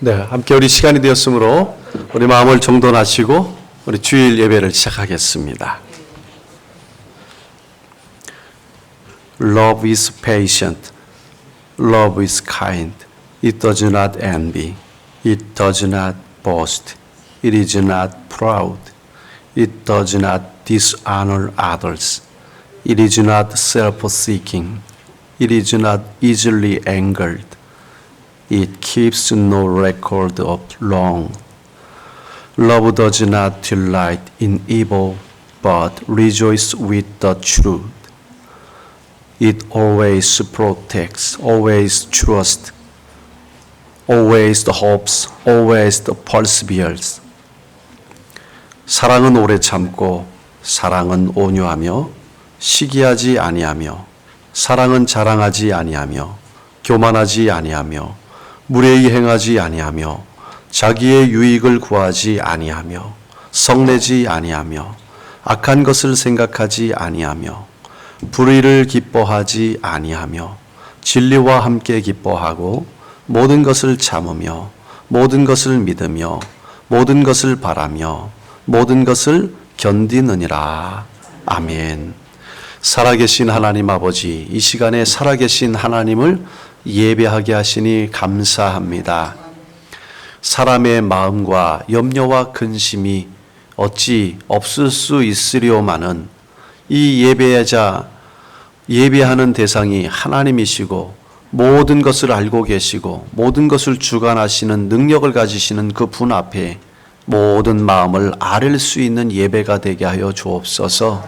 네, 함께 우리 시간이 되었으므로 우리 마음을 정돈하시고 우리 주일 예배를 시작하겠습니다. Love is patient. Love is kind. It does not envy. It does not boast. It is not proud. It does not dishonor others. It is not self-seeking. It is not easily angered. It keeps no record of wrong. Love does not delight in evil, but rejoices with the truth. It always protects, always trusts, always hopes, always perseveres. 사랑은 오래 참고, 사랑은 온유하며, 시기하지 아니하며, 사랑은 자랑하지 아니하며, 교만하지 아니하며, 무례히 행하지 아니하며, 자기의 유익을 구하지 아니하며, 성내지 아니하며, 악한 것을 생각하지 아니하며, 불의를 기뻐하지 아니하며, 진리와 함께 기뻐하고, 모든 것을 참으며, 모든 것을 믿으며, 모든 것을 바라며, 모든 것을 견디느니라. 아멘. 살아계신 하나님 아버지, 이 시간에 살아계신 하나님을 예배하게 하시니 감사합니다. 사람의 마음과 염려와 근심이 어찌 없을 수 있으리오마는 이 예배하는 대상이 하나님이시고 모든 것을 알고 계시고 모든 것을 주관하시는 능력을 가지시는 그 분 앞에 모든 마음을 아릴 수 있는 예배가 되게 하여 주옵소서.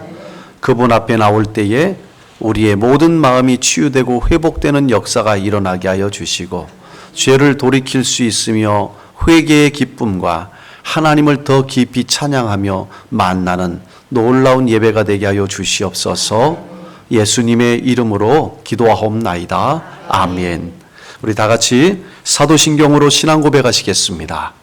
그분 앞에 나올 때에 우리의 모든 마음이 치유되고 회복되는 역사가 일어나게 하여 주시고 죄를 돌이킬 수 있으며 회개의 기쁨과 하나님을 더 깊이 찬양하며 만나는 놀라운 예배가 되게 하여 주시옵소서. 예수님의 이름으로 기도하옵나이다. 아멘. 우리 다 같이 사도신경으로 신앙 고백하시겠습니다.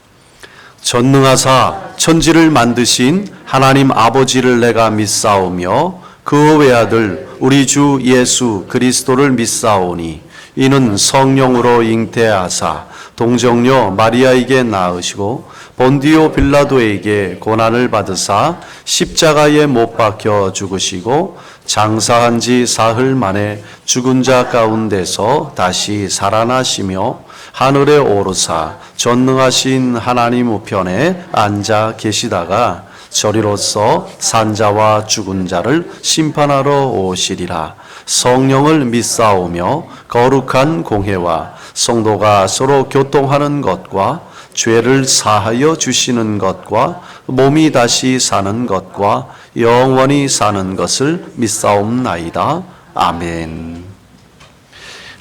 전능하사 천지를 만드신 하나님 아버지를 내가 믿사오며 그 외아들 우리 주 예수 그리스도를 믿사오니 이는 성령으로 잉태하사 동정녀 마리아에게 낳으시고 본디오 빌라도에게 고난을 받으사 십자가에 못 박혀 죽으시고 장사한 지 사흘 만에 죽은 자 가운데서 다시 살아나시며 하늘에 오르사 전능하신 하나님 우편에 앉아 계시다가 저리로서 산자와 죽은 자를 심판하러 오시리라. 성령을 믿사오며 거룩한 공회와 성도가 서로 교통하는 것과 죄를 사하여 주시는 것과 몸이 다시 사는 것과 영원히 사는 것을 믿사옵나이다. 아멘.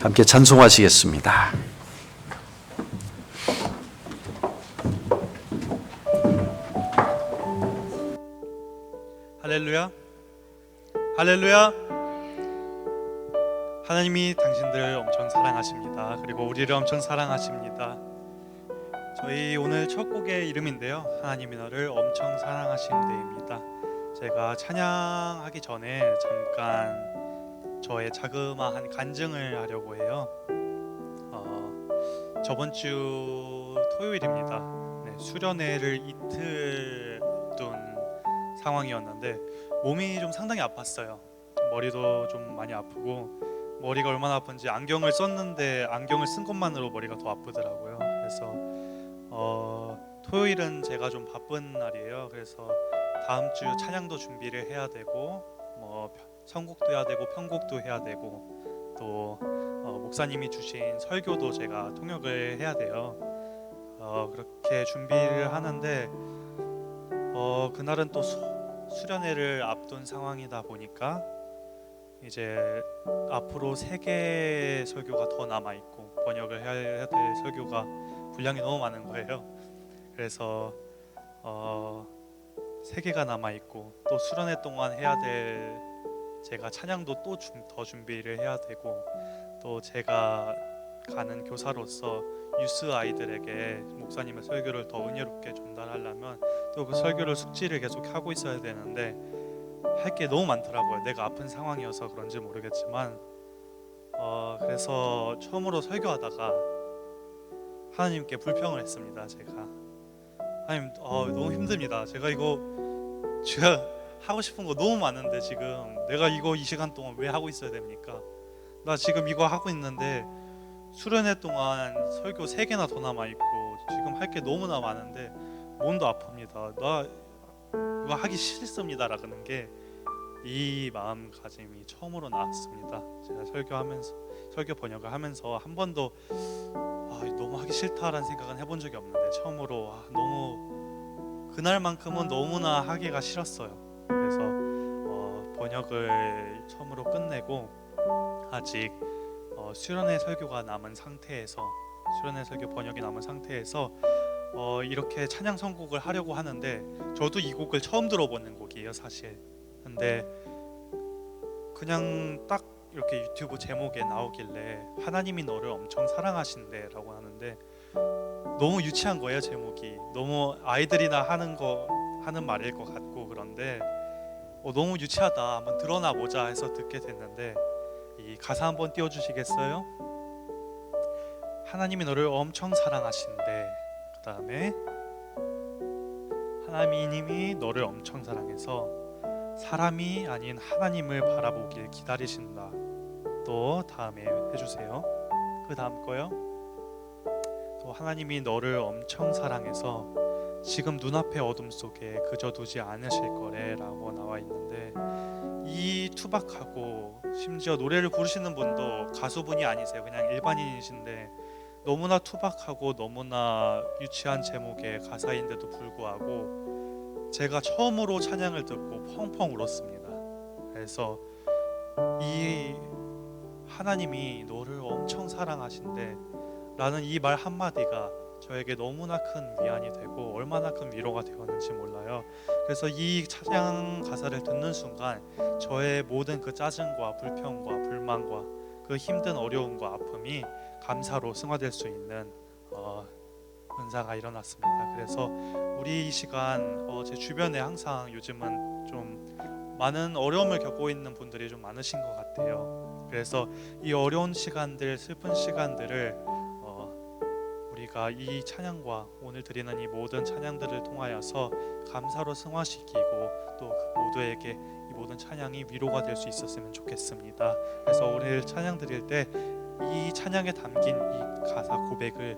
함께 찬송하시겠습니다. 할렐루야, 할렐루야. 하나님이 당신들을 엄청 사랑하십니다. 그리고 우리를 엄청 사랑하십니다. 저희 오늘 첫 곡의 이름인데요, 하나님이 너를 엄청 사랑하심대입니다. 제가 찬양하기 전에 잠깐 저의 자그마한 간증을 하려고 해요. 저번 주 토요일입니다. 수련회를 이틀 앞둔 상황이었는데 몸이 좀 상당히 아팠어요. 머리도 좀 많이 아프고 머리가 얼마나 아픈지 안경을 썼는데 안경을 쓴 것만으로 머리가 더 아프더라고요. 그래서 토요일은 제가 좀 바쁜 날이에요. 그래서 다음 주 찬양도 준비를 해야 되고 선곡도 해야 되고 편곡도 해야 되고 또 목사님이 주신 설교도 제가 통역을 해야 돼요. 그렇게 준비를 하는데 그날은 또 수련회를 앞둔 상황이다 보니까 이제 앞으로 3개의 설교가 더 남아있고 번역을 해야 될 설교가 분량이 너무 많은 거예요. 그래서 3개가 남아있고 또 수련회 동안 해야 될 제가 찬양도 또 더 준비를 해야 되고 또 제가 가는 교사로서 유스 아이들에게 목사님의 설교를 더 은혜롭게 전달하려면 또 그 설교를 숙지를 계속 하고 있어야 되는데 할 게 너무 많더라고요. 내가 아픈 상황이어서 그런지 모르겠지만 그래서 처음으로 설교하다가 하나님께 불평을 했습니다. 제가 하나님 너무 힘듭니다. 제가 하고 싶은 거 너무 많은데 지금 내가 이거 이 시간 동안 왜 하고 있어야 됩니까? 나 지금 이거 하고 있는데 수련회 동안 설교 3개나 더 남아있고 지금 할 게 너무나 많은데 몸도 아픕니다. 나 이거 하기 싫습니다 라는 게 이 마음가짐이 처음으로 나왔습니다. 제가 설교 번역을 하면서 한 번도 너무 하기 싫다라는 생각은 해본 적이 없는데 처음으로 너무 그날만큼은 너무나 하기가 싫었어요. 그래서 번역을 처음으로 끝내고 아직 수련회 설교가 남은 상태에서 수련회 설교 번역이 남은 상태에서 이렇게 찬양 선곡을 하려고 하는데 저도 이 곡을 처음 들어보는 곡이에요 사실. 근데 그냥 딱 이렇게 유튜브 제목에 나오길래 하나님이 너를 엄청 사랑하신대 라고 하는데 너무 유치한 거예요. 제목이 너무 아이들이나 하는 말일 것 같고 그런데 너무 유치하다, 한번 드러나 보자 해서 듣게 됐는데 이 가사 한번 띄워주시겠어요? 하나님이 너를 엄청 사랑하신대. 그 다음에 하나님이 너를 엄청 사랑해서 사람이 아닌 하나님을 바라보길 기다리신다. 또 다음에 해주세요. 그 다음 거요. 또 하나님이 너를 엄청 사랑해서 지금 눈앞의 어둠 속에 그저 두지 않으실 거래 라고 나와 있는데 이 투박하고 심지어 노래를 부르시는 분도 가수분이 아니세요. 그냥 일반인이신데 너무나 투박하고 너무나 유치한 제목의 가사인데도 불구하고 제가 처음으로 찬양을 듣고 펑펑 울었습니다. 그래서 이 하나님이 너를 엄청 사랑하신대 라는 이 말 한마디가 저에게 너무나 큰 위안이 되고 얼마나 큰 위로가 되었는지 몰라요. 그래서 이 찬양 가사를 듣는 순간 저의 모든 그 짜증과 불평과 불만과 그 힘든 어려움과 아픔이 감사로 승화될 수 있는 은사가 일어났습니다. 그래서 우리 이 시간 제 주변에 항상 요즘은 좀 많은 어려움을 겪고 있는 분들이 좀 많으신 것 같아요. 그래서 이 어려운 시간들, 슬픈 시간들을 우리가 이 찬양과 오늘 드리는 이 모든 찬양들을 통하여서 감사로 승화시키고 또 그 모두에게 이 모든 찬양이 위로가 될 수 있었으면 좋겠습니다. 그래서 오늘 찬양 드릴 때 이 찬양에 담긴 이 가사 고백을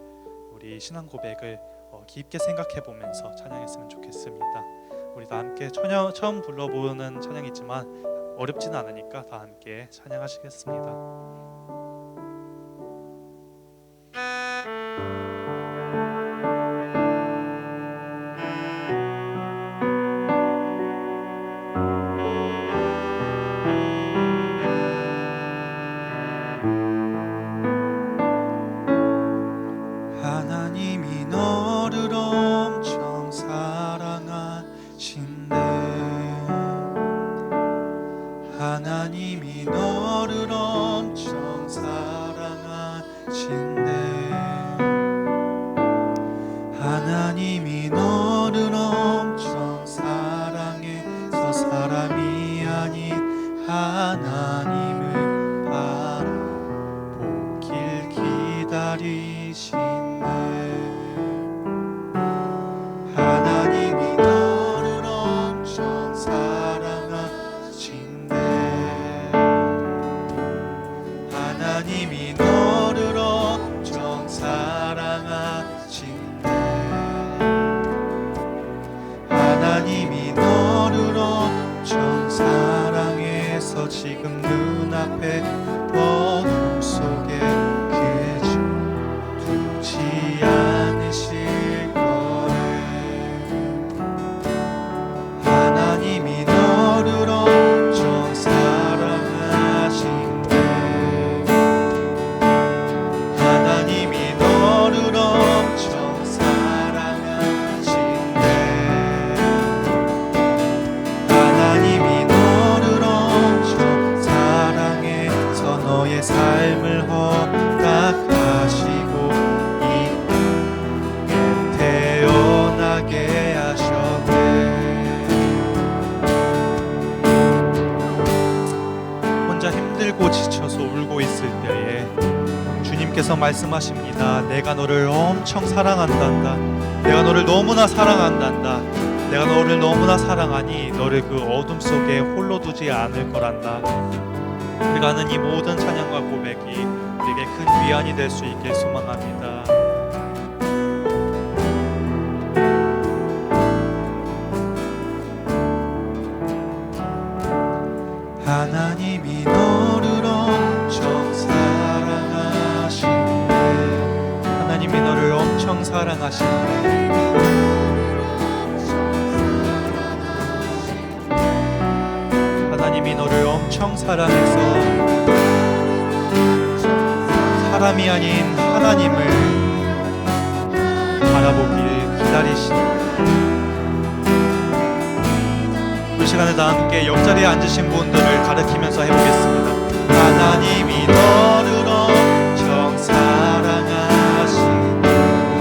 우리 신앙 고백을 깊게 생각해 보면서 찬양했으면 좋겠습니다. 우리 다 함께 처음 불러보는 찬양이지만 어렵지는 않으니까 다 함께 찬양하시겠습니다. 하나님이 너를 엄청 사랑하신대. 하나님이 너를 엄청 사랑하신대. 하나님이 너를 엄청 사랑해서 사람이 아닌 하나님을 바라보길 기다리신대. 하나님이 너를 엄청 사랑하신대. 하나님이 너를 엄청 사랑하신대. 하나님이 너를 엄청 사랑해서 지금 눈앞에 어둠 속에 그저 두지 않으실 거래. 하나님이 너를 엄청 사랑하신대. 하나님이 너를 엄청 사랑하신대. 하나님이 너를 엄청 사랑해서 계속해서 말씀하십니다. 내가 너를 엄청 사랑한단다. 내가 너를 너무나 사랑한단다. 내가 너를 너무나 사랑하니 너를 그 어둠 속에 홀로 두지 않을 거란다. 우리가 하는 이 모든 찬양과 고백이 우리에게 큰 위안이 될 수 있길 소망합니다. 하나님이 너를 엄청 사랑하시네. 하나님이 너를 엄청 사랑하시네. 하나님이 너를 엄청 사랑해서 사람이 아닌 하나님을 바라보길 기다리시네. 이 시간에 다 함께 옆자리에 앉으신 분들을 가리키면서 해보겠습니다. 하나님이 너를 엄청 사랑하시네.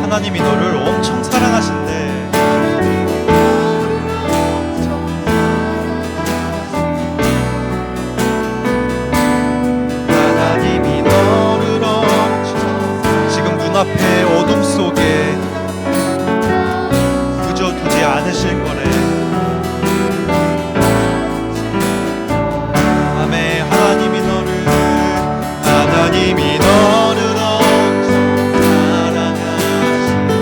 하나님이 너를 엄청 사랑하신대. 하나님이 너를 엄청 지금 눈앞에 어둠 속에 그저 두지 않으실 거래. 하나님이 너를 엄청 사랑하시네.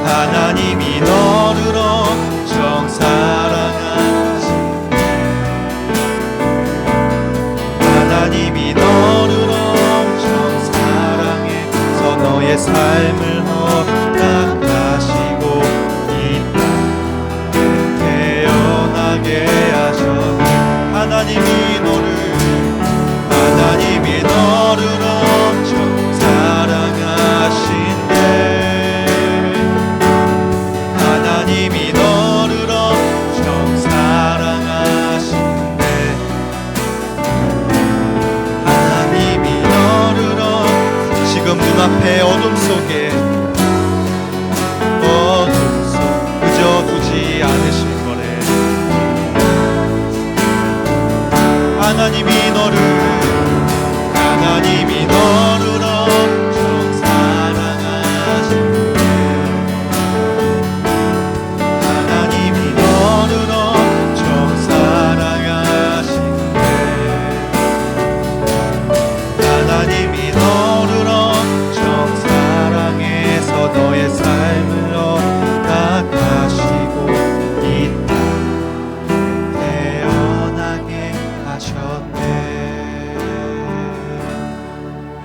하나님이 너를 엄청 사랑하시네. 하나님이 너를 엄청 사랑해서 너의 삶을 허락하시고 이 땅에 태어나게 하셨네. 하나님이 너를 엄청 사랑하신대. 하나님이 너를 엄청 사랑하신대. 하나님이 너를 지금 눈앞에 어둠 속에 그저 두지 않으실 거래. 하나님이 너를 엄청 사랑하시네. 하나님이 너를 엄청 사랑하시네. 하나님이 너를 엄청 사랑해서 너의 삶을 허락하시고 이 땅에 태어나게 하셨네.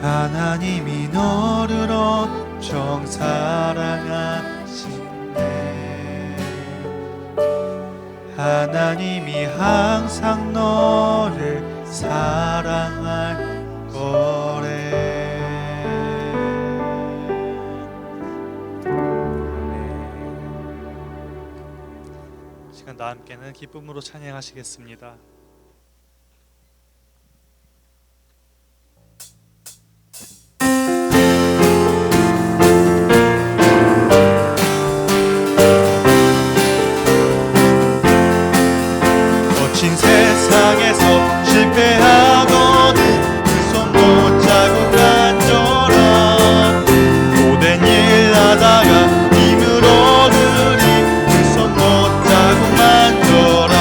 하나님이 너를 엄청 사랑하시네. 하나님이 항상 너를 사랑할 거래. 시간 다 함께는 기쁨으로 찬양하시겠습니다. 세상에서 실패하고도 그 손 못자국 간절한 고된 일 하다가 힘을 얻으리 그 손 못자국 만져라.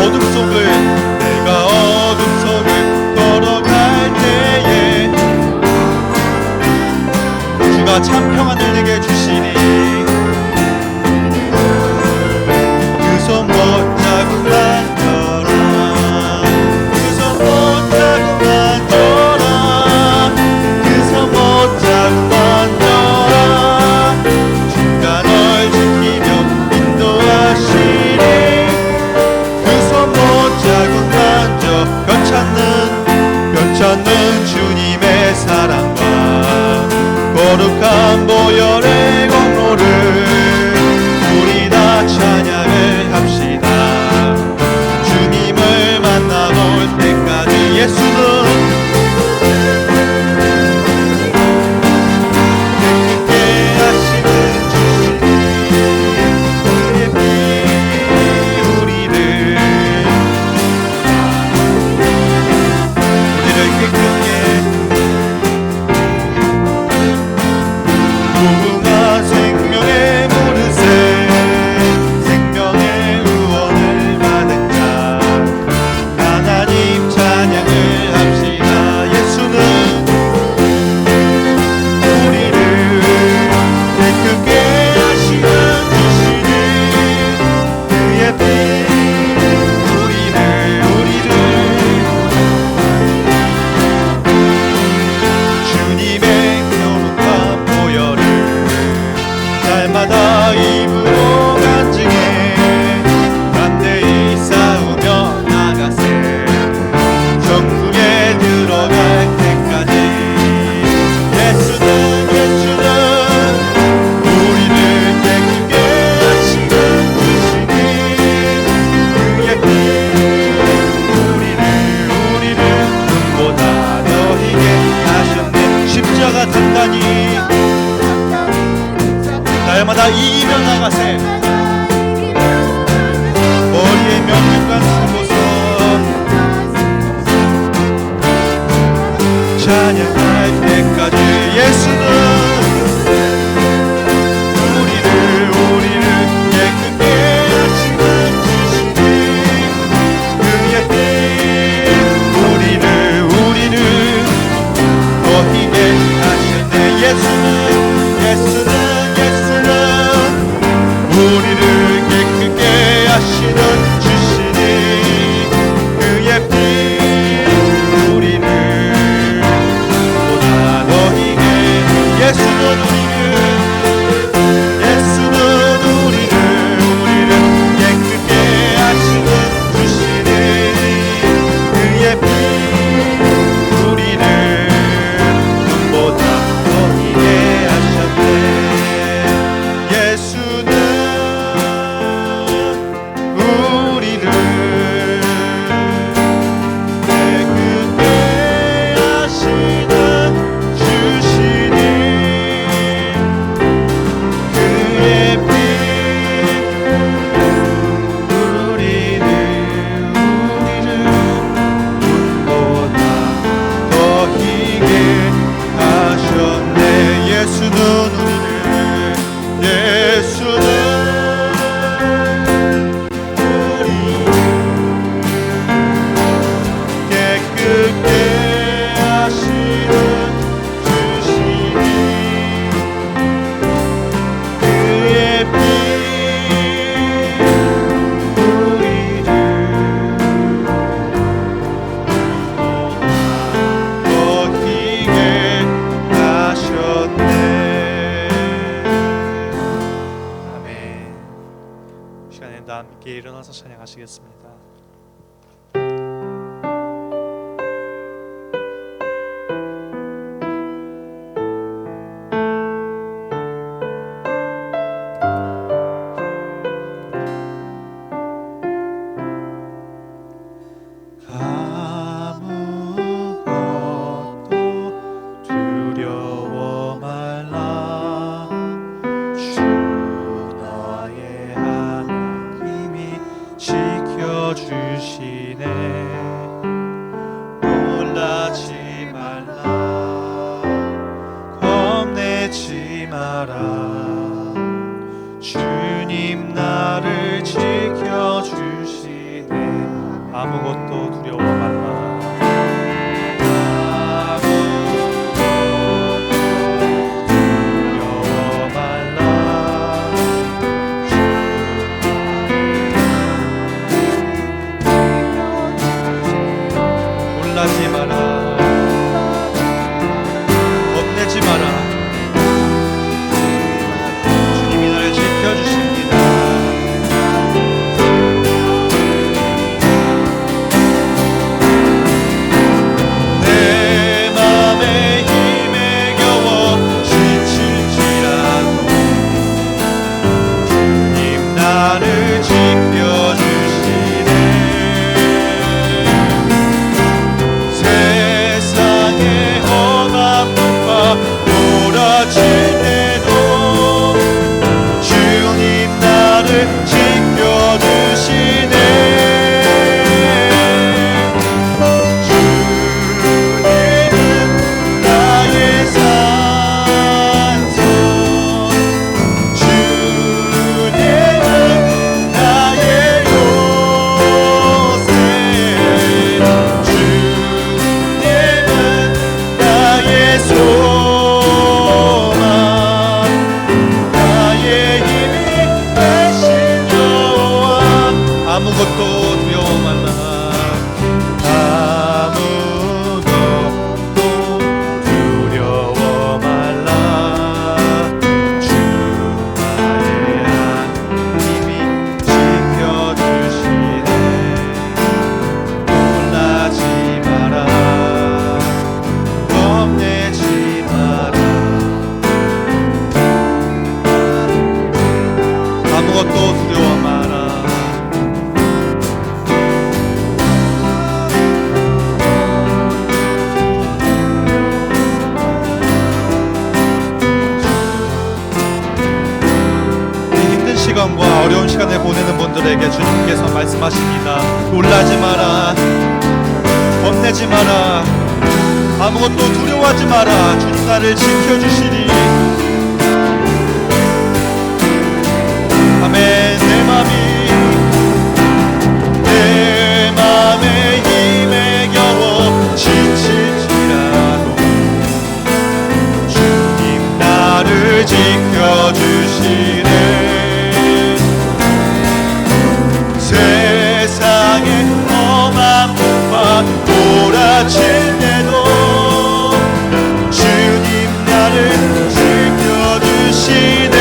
어둠 속을 걸어갈 때에 주가 참 평안을 내게 주시니 그 손 못자국 만져라 그 손 못자국 만져라 그 손 못자국 만져라 주가 널 지키며 인도하시니 그 손 못자국 만져 별 찾는 주님의 사랑과 거룩한 보혈의 공로를 우리 다 찬양을 합시다. 주님을 만나볼 때까지 예수는 깨끗게 하시는 주시니 그의 피 우리를 깨끗게 무궁한 생명의 무릇에 생명의 의원을 받은 자 하나님 찬양을 합시다. 예수는 우리를 깨끗게 하시는 주시니 그의 피 우리를 주님의 거룩한 보혈을 날마다 입으로 간증해 담대히 싸우며 나가세 천국에 들어갈 때까지 예수는 우리를 깨끗게 하시는 주시니 그의 피 우리를 눈보다 더 희게 하셨네. 십자가 단단히 날마다 이기며 나가세 머리에 명령관 쓰고서 찬양할 때까지 예수는 우리를 깨끗게 하시는 주시니 그의 피 우리를 더 희게 하셨네. 예수는 우리를 깨끗게 하시는 주시니 그의 피 우리를 보다 더 희게 예수는 우리를 깨끗게 하시는 주시니 그의 피 우리를 눈보다 더 희게 하셨네. 예수는 우리를 깨끗게 하시는 주시니 그의 피 우리를 눈보다 더 희게 하셨네. 예수는 깨끗게 하시는 주시니 그의 피 우리를 더 희게 하셨네. 아멘. 이 시간에 다 함께 일어나서 찬양하시겠습니다. 아무것도 두려워 말라 주 너의 하나님이 지켜주시네. 놀라지 말라 겁내지 마라 주님 나를 지켜주시네. 아무것도 두려워 말라. 두려워 말라. 놀라지 마라. 겁내지 마라. 주님이 너를 지켜주십니다. 내 맘의 힘에 겨워 지칠지라도 주님 나를 지켜주시네. 세상의 험한 문과 몰아칠 때도 주님 나를 지켜주시네. 주님은 나의 산성, 주님은 나의 요새, 주님은 나의 소망, 나의 힘이 되신 여호와. 아무것도 두려워 말라. 아무것도 두려워 말라. 주 나의 하나님이 지켜주시네. 놀라지 마라. 겁내지 마라. 아무것도 두려워 마라. 이 힘든 시간과 어려운 시간을 보내는 분들에게 주님께서 말씀하십니다. 놀라지 마라. 겁내지 마라. 아무것도 두려워하지 마라. 주님 나를 지켜주시리. 아멘. 내 맘의 힘에 겨워 지칠지라도 주님 나를 지켜주시네. 세상의 험한 문과 몰아칠 때도 주님 나를 지켜주시네.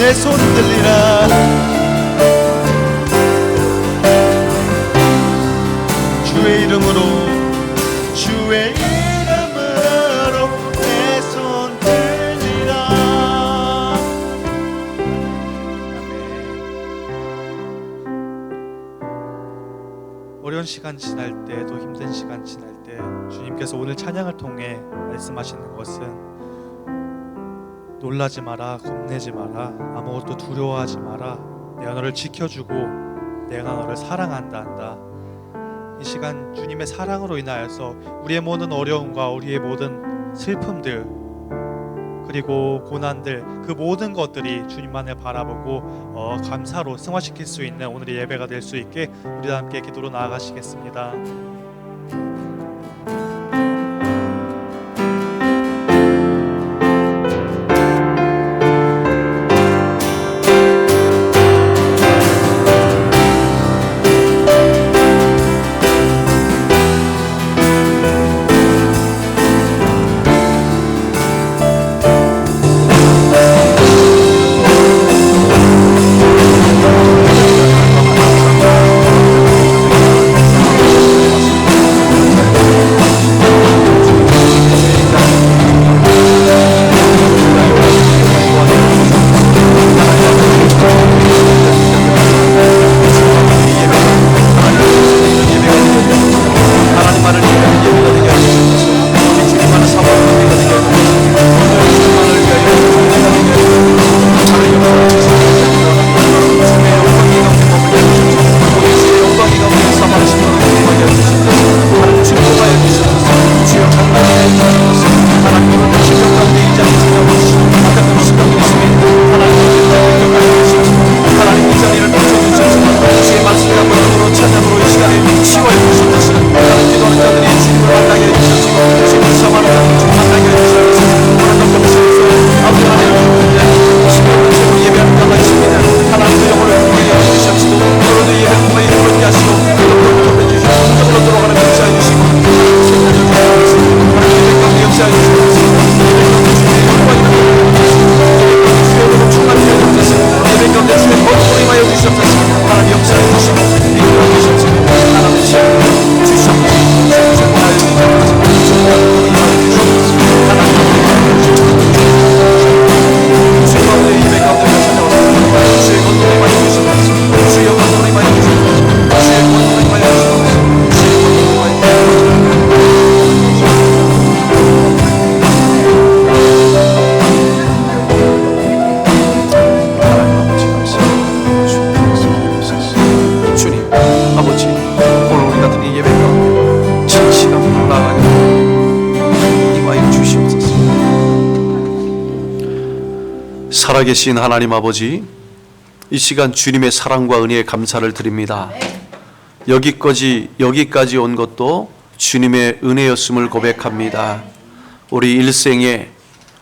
내 손 들리라. 주의 이름으로 주의 이름으로 내 손 들리라. 어려운 시간 지날 때, 또 힘든 시간 지날 때 주님께서 오늘 찬양을 통해 말씀하시는 것은 놀라지 마라, 겁내지 마라, 아무것도 두려워하지 마라, 내가 너를 지켜주고 내가 너를 사랑한다 한다. 이 시간 주님의 사랑으로 인하여서 우리의 모든 어려움과 우리의 모든 슬픔들, 그리고 고난들, 그 모든 것들이 주님만을 바라보고 감사로 승화시킬 수 있는 오늘의 예배가 될 수 있게 우리 다 함께 기도로 나아가시겠습니다. 살아계신 하나님 아버지, 이 시간 주님의 사랑과 은혜에 감사를 드립니다. 여기까지 온 것도 주님의 은혜였음을 고백합니다. 우리 일생에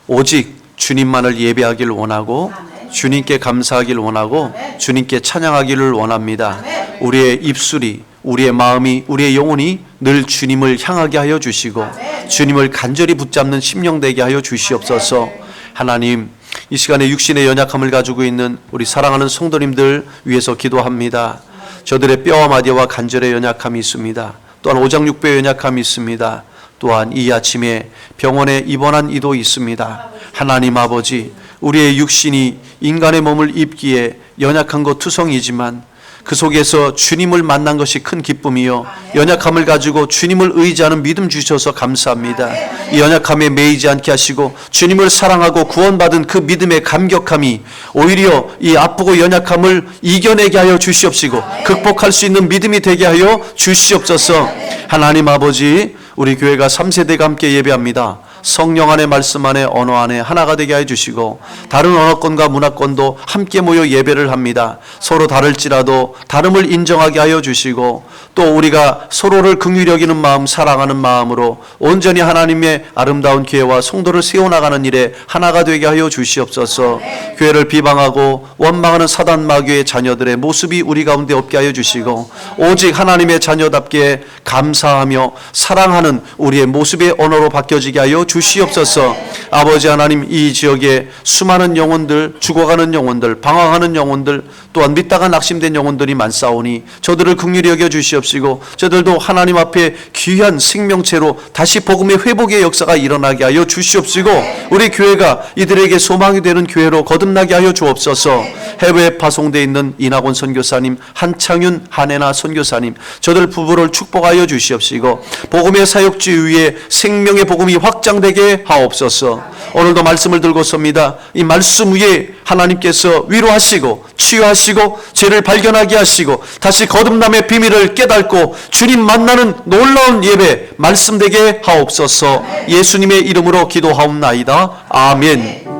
오직 주님만을 예배하기를 원하고 주님께 감사하기를 원하고 주님께 찬양하기를 원합니다. 우리의 입술이, 우리의 마음이, 우리의 영혼이 늘 주님을 향하게 하여 주시고 주님을 간절히 붙잡는 심령 되게 하여 주시옵소서. 하나님, 이 시간에 육신의 연약함을 가지고 있는 우리 사랑하는 성도님들 위해서 기도합니다. 저들의 뼈와 마디와 관절의 연약함이 있습니다. 또한 오장육부의 연약함이 있습니다. 또한 이 아침에 병원에 입원한 이도 있습니다. 하나님 아버지, 우리의 육신이 인간의 몸을 입기에 연약한 것 투성이지만 그 속에서 주님을 만난 것이 큰 기쁨이요, 연약함을 가지고 주님을 의지하는 믿음 주셔서 감사합니다. 이 연약함에 매이지 않게 하시고 주님을 사랑하고 구원받은 그 믿음의 감격함이 오히려 이 아프고 연약함을 이겨내게 하여 주시옵시고 극복할 수 있는 믿음이 되게 하여 주시옵소서. 하나님 아버지, 우리 교회가 3세대가 함께 예배합니다. 성령 안에, 말씀 안에, 언어 안에 하나가 되게 해 주시고 다른 언어권과 문화권도 함께 모여 예배를 합니다. 서로 다를지라도 다름을 인정하게 하여 주시고 또 우리가 서로를 긍휼히 여기는 마음, 사랑하는 마음으로 온전히 하나님의 아름다운 교회와 성도를 세워나가는 일에 하나가 되게 하여 주시옵소서. 교회를 비방하고 원망하는 사단 마귀의 자녀들의 모습이 우리 가운데 없게 하여 주시고 오직 하나님의 자녀답게 감사하며 사랑하는 우리의 모습의 언어로 바뀌어지게 하여 주시옵소서. 아버지 하나님, 이 지역에 수많은 영혼들, 죽어가는 영혼들, 방황하는 영혼들, 또한 믿다가 낙심된 영혼들이 많사오니 저들을 긍휼히 여겨 주시옵시고 저들도 하나님 앞에 귀한 생명체로 다시 복음의 회복의 역사가 일어나게 하여 주시옵시고 우리 교회가 이들에게 소망이 되는 교회로 거듭나게 하여 주옵소서. 해외에 파송되어 있는 이낙원 선교사님, 한창윤, 한혜나 선교사님, 저들 부부를 축복하여 주시옵시고 복음의 사역지 위에 생명의 복음이 확장되게 하옵소서. 오늘도 말씀을 들고 섭니다. 이 말씀 위에 하나님께서 위로하시고 치유하시고 죄를 발견하게 하시고 다시 거듭남의 비밀을 깨닫고 주님 만나는 놀라운 예배 말씀되게 하옵소서. 예수님의 이름으로 기도하옵나이다. 아멘.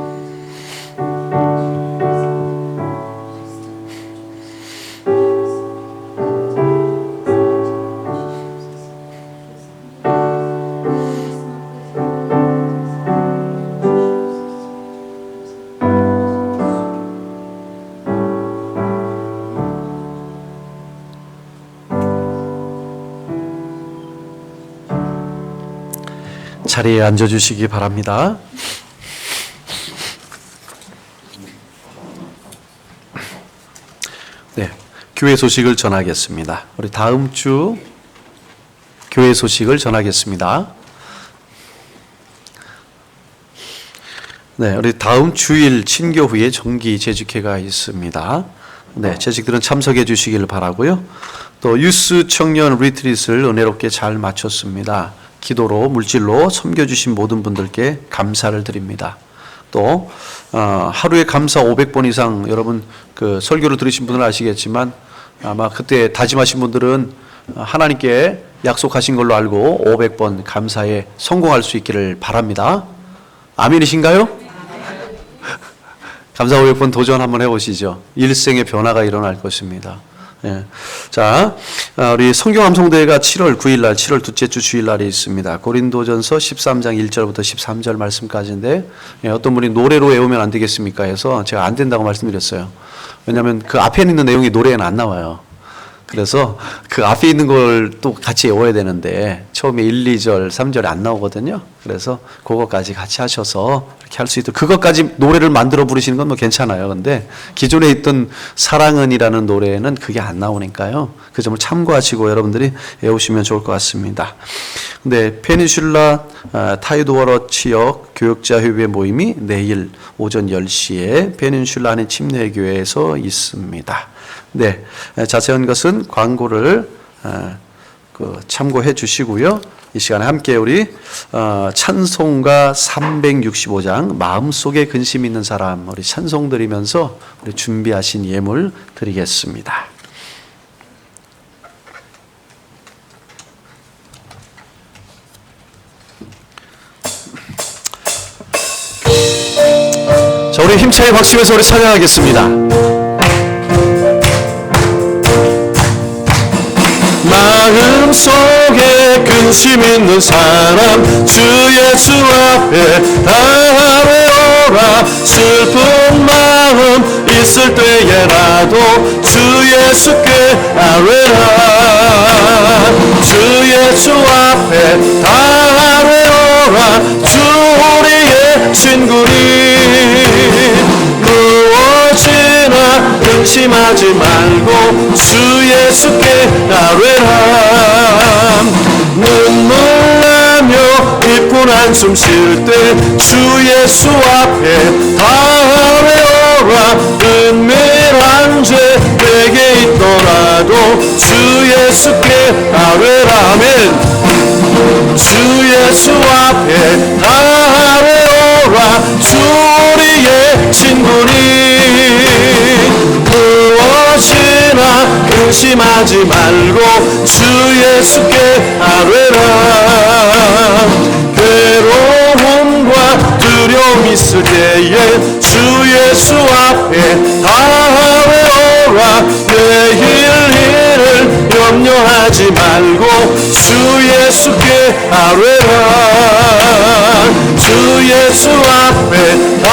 자리에 앉아주시기 바랍니다. 네, 교회 소식을 전하겠습니다. 우리 다음 주 교회 소식을 전하겠습니다. 네, 우리 다음 주일 친교 후에 정기 재직회가 있습니다. 네, 재직들은 참석해 주시길 바라고요. 또 유스 청년 리트릿을 은혜롭게 잘 마쳤습니다. 기도로 물질로 섬겨주신 모든 분들께 감사를 드립니다. 또 하루에 감사 500번 이상 여러분 그 설교를 들으신 분들은 아시겠지만 아마 그때 다짐하신 분들은 하나님께 약속하신 걸로 알고 500번 감사에 성공할 수 있기를 바랍니다. 아멘이신가요? 감사 500번 도전 한번 해보시죠. 일생의 변화가 일어날 것입니다. 예. 자, 우리 성경암송대회가 7월 9일 날, 7월 둘째 주 주일 날에 있습니다. 고린도전서 13장 1절부터 13절 말씀까지인데, 예, 어떤 분이 노래로 외우면 안 되겠습니까 해서 제가 안 된다고 말씀드렸어요. 왜냐하면 그 앞에 있는 내용이 노래에는 안 나와요. 그래서 그 앞에 있는 걸 또 같이 외워야 되는데 처음에 1, 2절, 3절이 안 나오거든요. 그래서 그거까지 같이 하셔서 이렇게 할 수 있도록 그것까지 노래를 만들어 부르시는 건 뭐 괜찮아요. 근데 기존에 있던 사랑은이라는 노래는 그게 안 나오니까요. 그 점을 참고하시고 여러분들이 외우시면 좋을 것 같습니다. 근데 페닌슐라 타이도어러 지역 교역자협의 모임이 내일 오전 10시에 페닌슐라 안의 침례교회에서 있습니다. 네, 자세한 것은 광고를 참고해 주시고요. 이 시간에 함께 우리 찬송가 365장 마음속에 근심 있는 사람 우리 찬송 드리면서 우리 준비하신 예물 드리겠습니다. 자, 우리 힘차게 박수면서 우리 찬양하겠습니다. 마음속에 근심 있는 사람 주 예수 앞에 다 아뢰어라. 슬픈 마음 있을 때에라도 주 예수께 아뢰라. 주 예수 앞에 다 아뢰어라. 주 우리의 친구니 무엇이나 근심하지 말고 주 예수께 아뢰라. 눈물 나며 깊은 한숨 쉴 때 주 예수 앞에 다 아뢰어라. 은밀한 죄 내게 있더라도 주 예수께 아뢰라. 아멘. 주 예수 앞에 다 아뢰어라. 주 우리의 친구니 무엇이나 근심하지 말고 주 예수께 아뢰라. 괴로움과 두려움 있을 때에 주 예수 앞에 다 아뢰어라. 내일 일을 염려하지 말고 주 예수께 아뢰라. 주 예수 앞에 다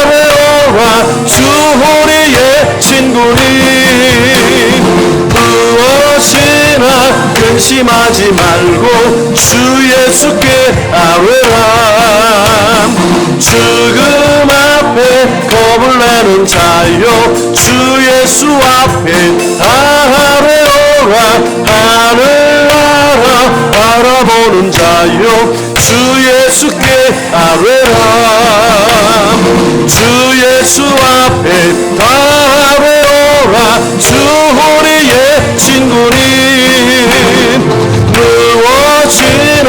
아뢰어라. 주 우리의 친구니 무엇이나 근심하지 말고 주 예수께 아뢰라. 겁을 내는 자요 주 예수 앞에 아뢰오라 하늘 나라 바라보는 자요 주 예수께 아뢰라 주 예수 앞에 아뢰오라 주 우리의 친구님 무엇이나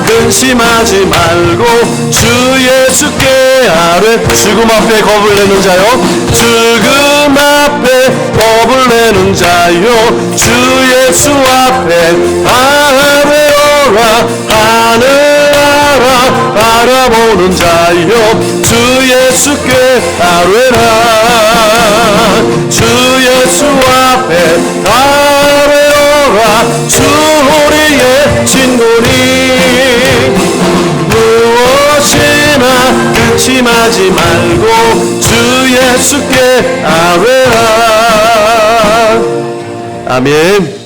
근심하지 말고 주 예수께 아뢰 죽음 앞에 겁을 내는 자요 죽음 앞에 겁을 내는 자요 주 예수 앞에 아뢰오라 하늘 나라 바라보는 자요 주 예수께 아뢰라 주 예수 앞에 아뢰오라 주 우리의 친구니 무엇이나 근심하지 말고 주 예수께 아뢰라 아멘.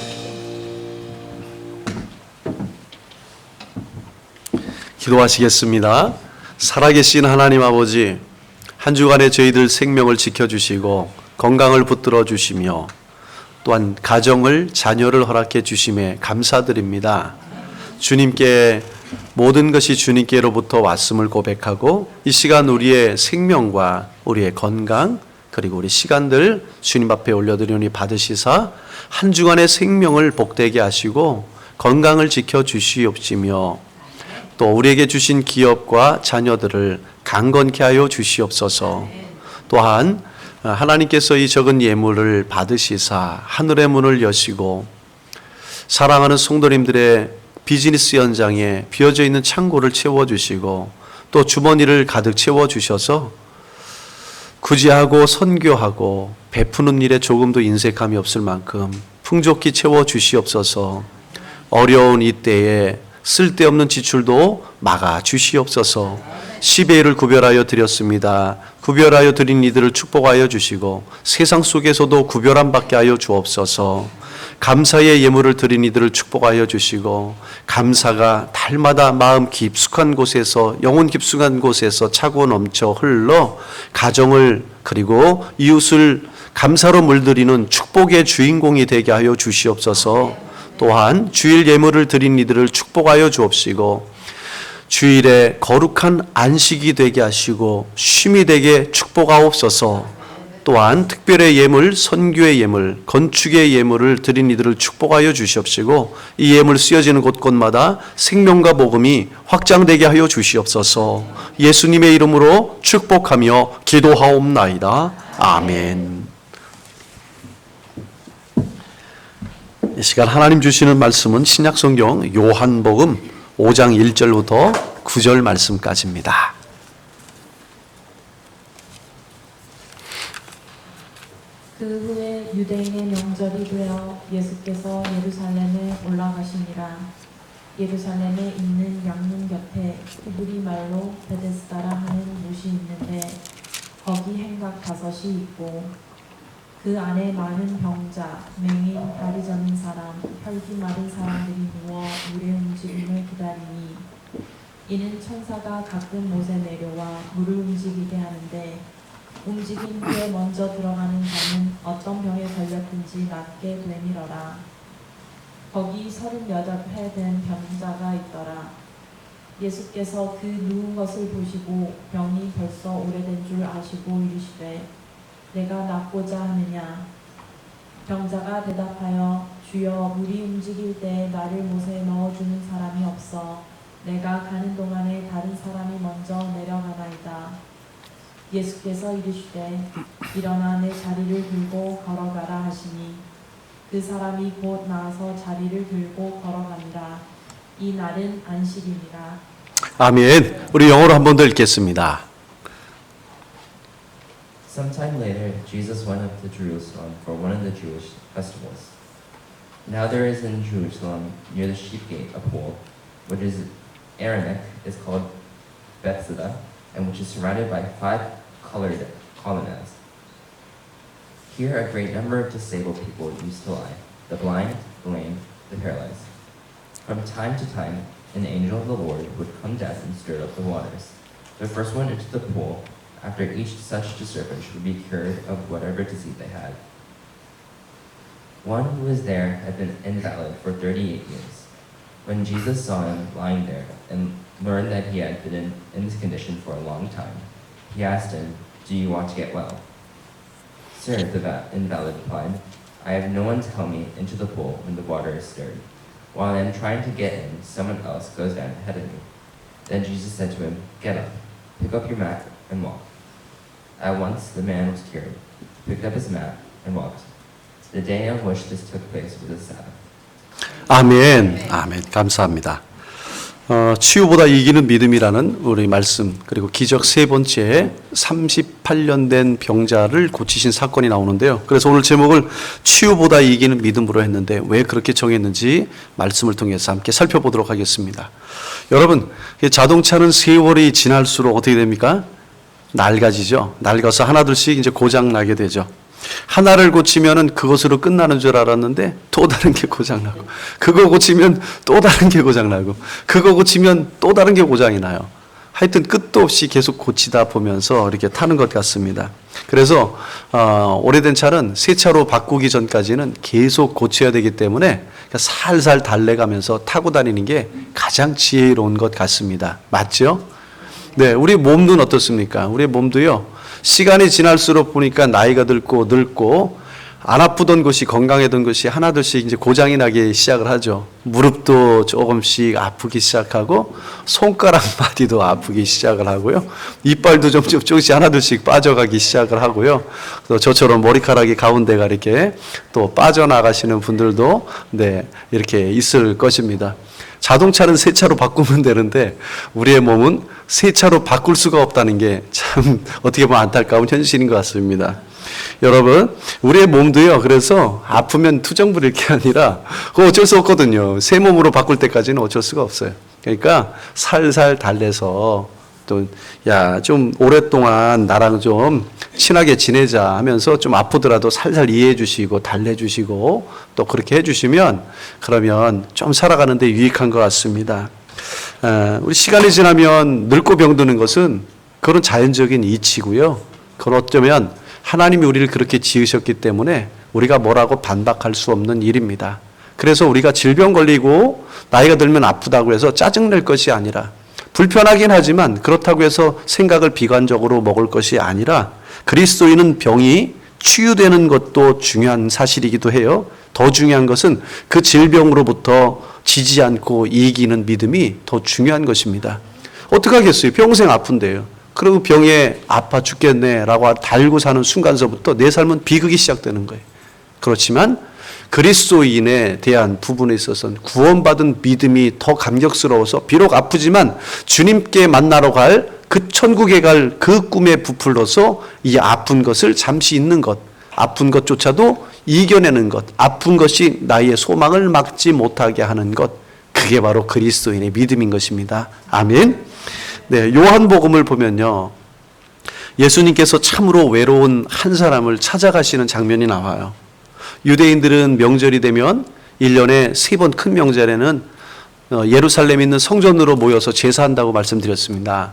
기도하시겠습니다. 살아계신 하나님 아버지, 한 주간에 저희들 생명을 지켜주시고 건강을 붙들어 주시며 또한 가정을 자녀를 허락해 주심에 감사드립니다. 주님께 모든 것이 주님께로부터 왔음을 고백하고 이 시간 우리의 생명과 우리의 건강 그리고 우리 시간들 주님 앞에 올려드리니 받으시사 한 주간의 생명을 복되게 하시고 건강을 지켜 주시옵시며 또 우리에게 주신 기업과 자녀들을 강건케 하여 주시옵소서. 또한 하나님께서 이 적은 예물을 받으시사 하늘의 문을 여시고 사랑하는 성도님들의 비즈니스 현장에 비어져 있는 창고를 채워주시고 또 주머니를 가득 채워주셔서 구제하고 선교하고 베푸는 일에 조금도 인색함이 없을 만큼 풍족히 채워주시옵소서. 어려운 이때에 쓸데없는 지출도 막아주시옵소서. 10의 1을 구별하여 드렸습니다. 구별하여 드린 이들을 축복하여 주시고 세상 속에서도 구별함 받게 하여 주옵소서. 감사의 예물을 드린 이들을 축복하여 주시고 감사가 달마다 마음 깊숙한 곳에서 영혼 깊숙한 곳에서 차고 넘쳐 흘러 가정을 그리고 이웃을 감사로 물들이는 축복의 주인공이 되게 하여 주시옵소서. 또한 주일 예물을 드린 이들을 축복하여 주옵시고 주일에 거룩한 안식이 되게 하시고 쉼이 되게 축복하옵소서. 또한 특별의 예물, 선교의 예물, 건축의 예물을 드린 이들을 축복하여 주시옵시고 이 예물 쓰여지는 곳곳마다 생명과 복음이 확장되게 하여 주시옵소서. 예수님의 이름으로 축복하며 기도하옵나이다. 아멘. 이 시간 하나님 주시는 말씀은 신약성경 요한복음 5장 1절부터 9절 말씀까지입니다. 그 후에 유대인의 명절이 되어 예수께서 예루살렘에 올라가시니라. 예루살렘에 있는 양문 곁에 히브리 말로 베데스다라 하는 못이 있는데 거기 행각 5이 있고 그 안에 많은 병자, 맹인, 다리 저는 사람, 혈기 마른 사람들이 누워 물의 움직임을 기다리니 이는 천사가 가끔 못에 내려와 물을 움직이게 하는데 움직인 후에 먼저 들어가는 자는 어떤 병에 걸렸든지 낫게 되밀어라. 거기 38회 된 병자가 있더라. 예수께서 그 누운 것을 보시고 병이 벌써 오래된 줄 아시고 이르시되 내가 낫고자 하느냐. 병자가 대답하여 주여 물이 움직일 때 나를 못에 넣어주는 사람이 없어 내가 가는 동안에 다른 사람이 먼저 내려가나이다. 예수께서 이르시되 일어나 내 자리를 들고 걸어가라 하시니 그 사람이 곧 나와서 자리를 들고 걸어가니라. 이 날은 안식이니라. 아멘. 우리 영어로 한 번 더 읽겠습니다. Sometime later, Jesus went up to Jerusalem for one of the Jewish festivals. Now there is in Jerusalem, near the sheep gate, a pool, which is Aramaic, is called Bethesda, and which is surrounded by 5 colored colonnades. Here a great number of disabled people used to lie, the blind, the lame, the paralyzed. From time to time, an angel of the Lord would come down and stir up the waters. The first one into the pool, After each such disturbance would be cured of whatever disease they had. One who was there had been invalid for 38 years. When Jesus saw him lying there and learned that he had been in this condition for a long time, he asked him, "Do you want to get well?" "Sir," the invalid replied, "I have no one to help me into the pool when the water is stirred. While I am trying to get in, someone else goes down ahead of me." Then Jesus said to him, "Get up, pick up your mat, and walk." At once the man was cured, picked up his mat, and walked. The day on which this took place was a Sabbath. 아멘. 아멘. 감사합니다. 치유보다 이기는 믿음이라는 우리 말씀, 그리고 기적 세 번째 38년 된 병자를 고치신 사건이 나오는데요. 그래서 오늘 제목을 치유보다 이기는 믿음으로 했는데 왜 그렇게 정했는지 말씀을 통해서 함께 살펴보도록 하겠습니다. 여러분, 자동차는 세월이 지날수록 어떻게 됩니까? 낡아지죠. 낡아서 하나둘씩 이제 고장 나게 되죠. 하나를 고치면은 그것으로 끝나는 줄 알았는데 또 다른 게 고장나고, 그거 고치면 또 다른 게 고장나고, 그거 고치면 또 다른 게 고장이 나요. 하여튼 끝도 없이 계속 고치다 보면서 이렇게 타는 것 같습니다. 그래서 오래된 차는 새 차로 바꾸기 전까지는 계속 고쳐야 되기 때문에 살살 달래가면서 타고 다니는 게 가장 지혜로운 것 같습니다. 맞죠? 네, 우리 몸은 어떻습니까? 우리 몸도요, 시간이 지날수록 보니까 나이가 늙고 안 아프던 것이, 건강했던 것이 하나둘씩 이제 고장이 나기 시작을 하죠. 무릎도 조금씩 아프기 시작하고, 손가락 마디도 아프기 시작을 하고요. 이빨도 조금씩 하나둘씩 빠져가기 시작을 하고요. 또 저처럼 머리카락이 가운데가 이렇게 또 빠져나가시는 분들도 네, 이렇게 있을 것입니다. 자동차는 새 차로 바꾸면 되는데 우리의 몸은 새 차로 바꿀 수가 없다는 게 참 어떻게 보면 안타까운 현실인 것 같습니다. 여러분, 우리의 몸도요, 그래서 아프면 투정 부릴 게 아니라 그거 어쩔 수 없거든요. 새 몸으로 바꿀 때까지는 어쩔 수가 없어요. 그러니까 살살 달래서 또 야, 좀 오랫동안 나랑 좀 친하게 지내자 하면서 좀 아프더라도 살살 이해해 주시고 달래 주시고 또 그렇게 해 주시면 그러면 좀 살아가는데 유익한 것 같습니다. 우리 시간이 지나면 늙고 병드는 것은 그런 자연적인 이치고요. 그건 어쩌면 하나님이 우리를 그렇게 지으셨기 때문에 우리가 뭐라고 반박할 수 없는 일입니다. 그래서 우리가 질병 걸리고 나이가 들면 아프다고 해서 짜증낼 것이 아니라, 불편하긴 하지만 그렇다고 해서 생각을 비관적으로 먹을 것이 아니라, 그리스도인은 병이 치유되는 것도 중요한 사실이기도 해요. 더 중요한 것은 그 질병으로부터 지지 않고 이기는 믿음이 더 중요한 것입니다. 어떻게 하겠어요? 평생 아픈데요. 그리고 병에 아파 죽겠네라고 달고 사는 순간서부터 내 삶은 비극이 시작되는 거예요. 그렇지만 그리스도인에 대한 부분에 있어서는 구원받은 믿음이 더 감격스러워서 비록 아프지만 주님께 만나러 갈, 그 천국에 갈 그 꿈에 부풀러서 이 아픈 것을 잠시 잊는 것, 아픈 것조차도 이겨내는 것, 아픈 것이 나의 소망을 막지 못하게 하는 것, 그게 바로 그리스도인의 믿음인 것입니다. 아멘. 네, 요한복음을 보면요, 예수님께서 참으로 외로운 한 사람을 찾아가시는 장면이 나와요. 유대인들은 명절이 되면 1년에 3번 큰 명절에는 예루살렘에 있는 성전으로 모여서 제사한다고 말씀드렸습니다.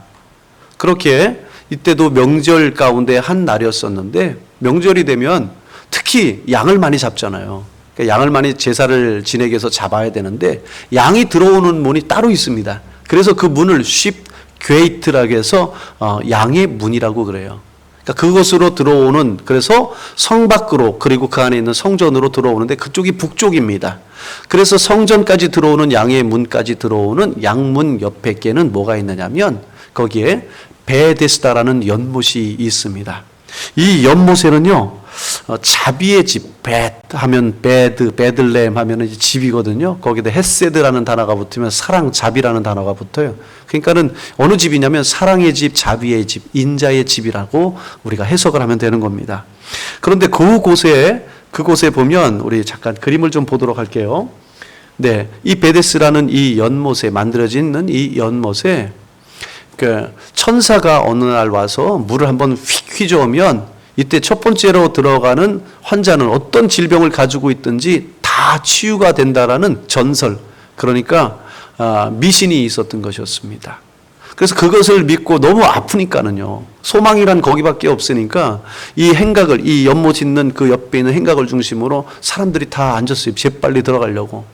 그렇게 이때도 명절 가운데 한 날이었었는데, 명절이 되면 특히 양을 많이 잡잖아요. 그러니까 양을 많이 제사를 지내기 위해서 잡아야 되는데 양이 들어오는 문이 따로 있습니다. 그래서 그 문을 쉽 게이트라고 해서 양의 문이라고 그래요. 그러니까 그것으로 들어오는, 그래서 성 밖으로, 그리고 그 안에 있는 성전으로 들어오는데 그쪽이 북쪽입니다. 그래서 성전까지 들어오는 양의 문까지 들어오는 양문 옆에 께는 뭐가 있느냐면 거기에 베데스다라는 연못이 있습니다. 이 연못에는요, 자비의 집, 벳 하면 베들레헴 하면 이제 집이거든요. 거기다 헤세드라는 단어가 붙으면 사랑, 자비라는 단어가 붙어요. 그러니까는 어느 집이냐면 사랑의 집, 자비의 집, 인자의 집이라고 우리가 해석을 하면 되는 겁니다. 그런데 그곳에 보면 우리 잠깐 그림을 좀 보도록 할게요. 네, 이 베데스라는 이 연못에 만들어진 이 연못에 그 천사가 어느 날 와서 물을 한번 휙 휘저으면 이때 첫 번째로 들어가는 환자는 어떤 질병을 가지고 있든지 다 치유가 된다라는 전설, 그러니까 미신이 있었던 것이었습니다. 그래서 그것을 믿고 너무 아프니까는요. 소망이란 거기밖에 없으니까 이 행각을, 이 연못 짓는 그 옆에 있는 행각을 중심으로 사람들이 다 앉았어요. 재빨리 들어가려고.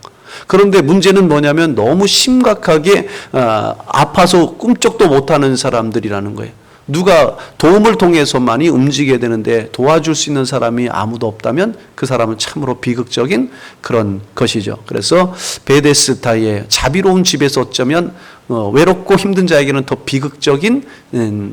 그런데 문제는 뭐냐면 너무 심각하게 아파서 꿈쩍도 못하는 사람들이라는 거예요. 누가 도움을 통해서만이 움직여야 되는데 도와줄 수 있는 사람이 아무도 없다면 그 사람은 참으로 비극적인 그런 것이죠. 그래서 베데스다의 자비로운 집에서 어쩌면 외롭고 힘든 자에게는 더 비극적인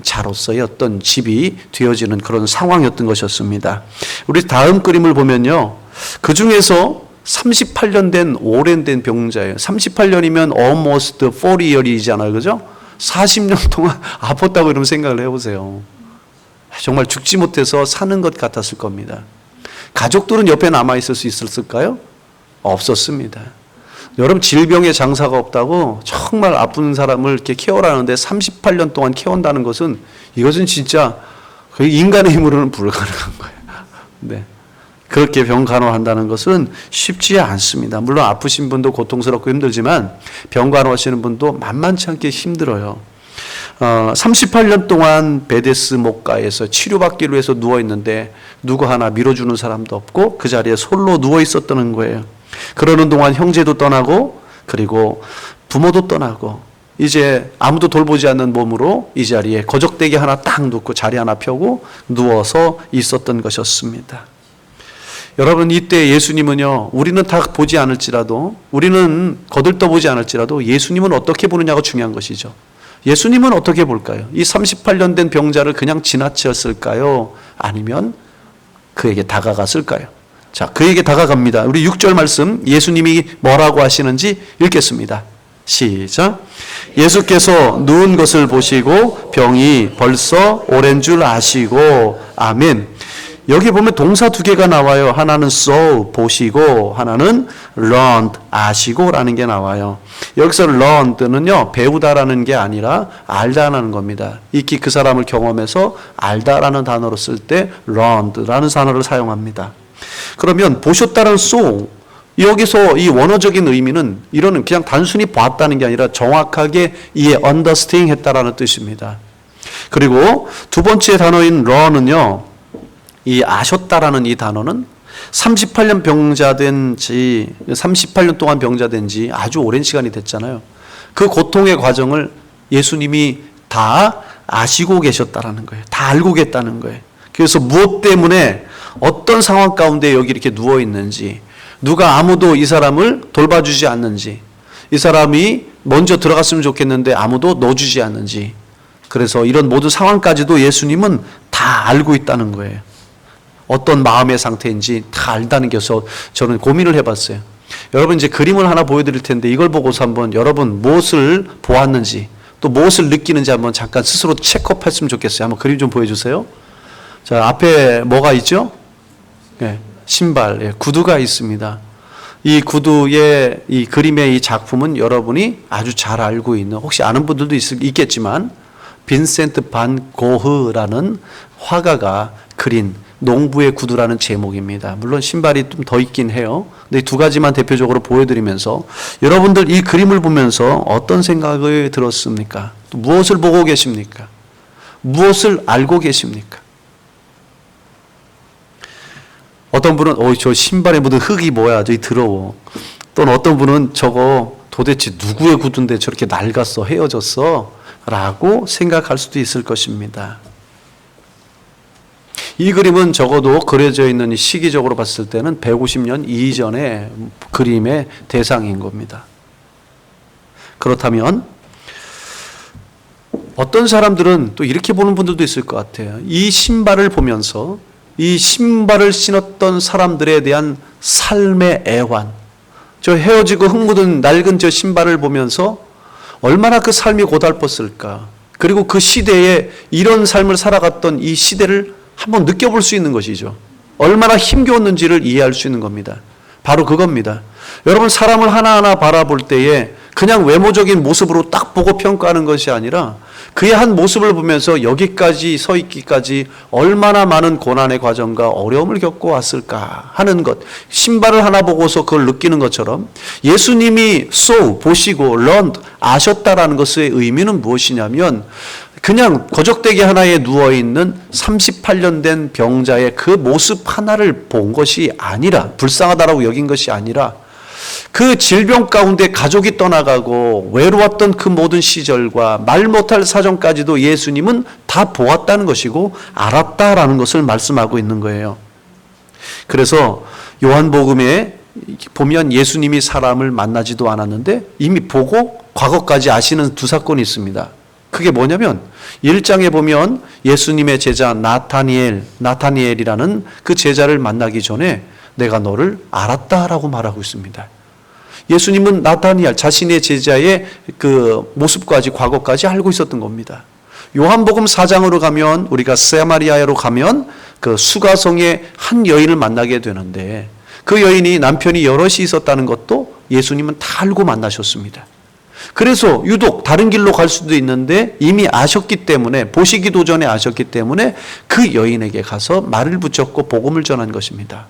자로서의 어떤 집이 되어지는 그런 상황이었던 것이었습니다. 우리 다음 그림을 보면요. 그 중에서 38년 된 오랜 된 병자예요. 38년이면 almost 40years이잖아요. 그죠? 40년 동안 아팠다고 이러면 생각을 해보세요. 정말 죽지 못해서 사는 것 같았을 겁니다. 가족들은 옆에 남아있을 수 있었을까요? 없었습니다. 여러분, 질병의 장사가 없다고 정말 아픈 사람을 이렇게 케어를 하는데 38년 동안 케어한다는 것은 이것은 진짜 인간의 힘으로는 불가능한 거예요. 네. 그렇게 병 간호한다는 것은 쉽지 않습니다. 물론 아프신 분도 고통스럽고 힘들지만 병 간호하시는 분도 만만치 않게 힘들어요. 38년 동안 베데스 목가에서 치료받기로 해서 누워있는데 누구 하나 밀어주는 사람도 없고 그 자리에 홀로 누워있었다는 거예요. 그러는 동안 형제도 떠나고 그리고 부모도 떠나고 이제 아무도 돌보지 않는 몸으로 이 자리에 거적대기 하나 딱 놓고 자리 하나 펴고 누워서 있었던 것이었습니다. 여러분, 이때 예수님은요, 우리는 다 보지 않을지라도, 우리는 거들떠보지 않을지라도 예수님은 어떻게 보느냐가 중요한 것이죠. 예수님은 어떻게 볼까요? 이 38년 된 병자를 그냥 지나쳤을까요? 아니면 그에게 다가갔을까요? 자, 그에게 다가갑니다. 우리 6절 말씀 예수님이 뭐라고 하시는지 읽겠습니다. 시작. 예수께서 누운 것을 보시고 병이 벌써 오랜 줄 아시고. 아멘. 여기 보면 동사 두 개가 나와요. 하나는 saw, 보시고, 하나는 learned, 아시고라는 게 나와요. 여기서 learned는요, 배우다라는 게 아니라 알다라는 겁니다. 익히 그 사람을 경험해서 알다라는 단어로 쓸 때 learned라는 단어를 사용합니다. 그러면 보셨다는 saw, 여기서 이 원어적인 의미는 이거는 그냥 단순히 봤다는 게 아니라 정확하게 이해, understand 했다라는 뜻입니다. 그리고 두 번째 단어인 learn은요, 이 아셨다라는 이 단어는 38년 병자된 지, 38년 동안 병자된 지 아주 오랜 시간이 됐잖아요. 그 고통의 과정을 예수님이 다 아시고 계셨다라는 거예요. 다 알고 계셨다는 거예요. 그래서 무엇 때문에 어떤 상황 가운데 여기 이렇게 누워 있는지, 누가 아무도 이 사람을 돌봐주지 않는지, 이 사람이 먼저 들어갔으면 좋겠는데 아무도 넣어주지 않는지, 그래서 이런 모든 상황까지도 예수님은 다 알고 있다는 거예요. 어떤 마음의 상태인지 다 알다는 게서 저는 고민을 해봤어요. 여러분, 이제 그림을 하나 보여드릴 텐데 이걸 보고서 한번 여러분 무엇을 보았는지 또 무엇을 느끼는지 한번 잠깐 스스로 체크업 했으면 좋겠어요. 한번 그림 좀 보여주세요. 자, 앞에 뭐가 있죠? 네, 신발, 예, 구두가 있습니다. 이 구두의 이 그림의 이 작품은 여러분이 아주 잘 알고 있는, 혹시 아는 분들도 있겠지만 빈센트 반 고흐라는 화가가 그린 농부의 구두라는 제목입니다. 물론 신발이 좀 더 있긴 해요. 근데 이 두 가지만 대표적으로 보여드리면서 여러분들 이 그림을 보면서 어떤 생각이 들었습니까? 또 무엇을 보고 계십니까? 무엇을 알고 계십니까? 어떤 분은 저 신발에 묻은 흙이 뭐야, 저기 더러워. 또는 어떤 분은 저거 도대체 누구의 구두인데 저렇게 낡았어, 헤어졌어 라고 생각할 수도 있을 것입니다. 이 그림은 적어도 그려져 있는 시기적으로 봤을 때는 150년 이전의 그림의 대상인 겁니다. 그렇다면 어떤 사람들은 또 이렇게 보는 분들도 있을 것 같아요. 이 신발을 보면서 이 신발을 신었던 사람들에 대한 삶의 애환, 저 헤어지고 흙 묻은 낡은 저 신발을 보면서 얼마나 그 삶이 고달팠을까, 그리고 그 시대에 이런 삶을 살아갔던 이 시대를 한번 느껴볼 수 있는 것이죠. 얼마나 힘겨웠는지를 이해할 수 있는 겁니다. 바로 그겁니다. 여러분, 사람을 하나하나 바라볼 때에 그냥 외모적인 모습으로 딱 보고 평가하는 것이 아니라 그의 한 모습을 보면서 여기까지 서 있기까지 얼마나 많은 고난의 과정과 어려움을 겪고 왔을까 하는 것, 신발을 하나 보고서 그걸 느끼는 것처럼 예수님이 보시고 learned, 아셨다라는 것의 의미는 무엇이냐면 그냥 거적대기 하나에 누워있는 38년 된 병자의 그 모습 하나를 본 것이 아니라, 불쌍하다라고 여긴 것이 아니라 그 질병 가운데 가족이 떠나가고 외로웠던 그 모든 시절과 말 못할 사정까지도 예수님은 다 보았다는 것이고 알았다라는 것을 말씀하고 있는 거예요. 그래서 요한복음에 보면 예수님이 사람을 만나지도 않았는데 이미 보고 과거까지 아시는 두 사건이 있습니다. 그게 뭐냐면 1장에 보면 예수님의 제자 나타니엘이라는 그 제자를 만나기 전에 내가 너를 알았다라고 말하고 있습니다. 예수님은 나타니엘 자신의 제자의 그 모습까지 과거까지 알고 있었던 겁니다. 요한복음 4장으로 가면 우리가 사마리아로 가면 그 수가성의 한 여인을 만나게 되는데 그 여인이 남편이 여럿이 있었다는 것도 예수님은 다 알고 만나셨습니다. 그래서 유독 다른 길로 갈 수도 있는데 이미 아셨기 때문에, 보시기도 전에 아셨기 때문에 그 여인에게 가서 말을 붙였고 복음을 전한 것입니다.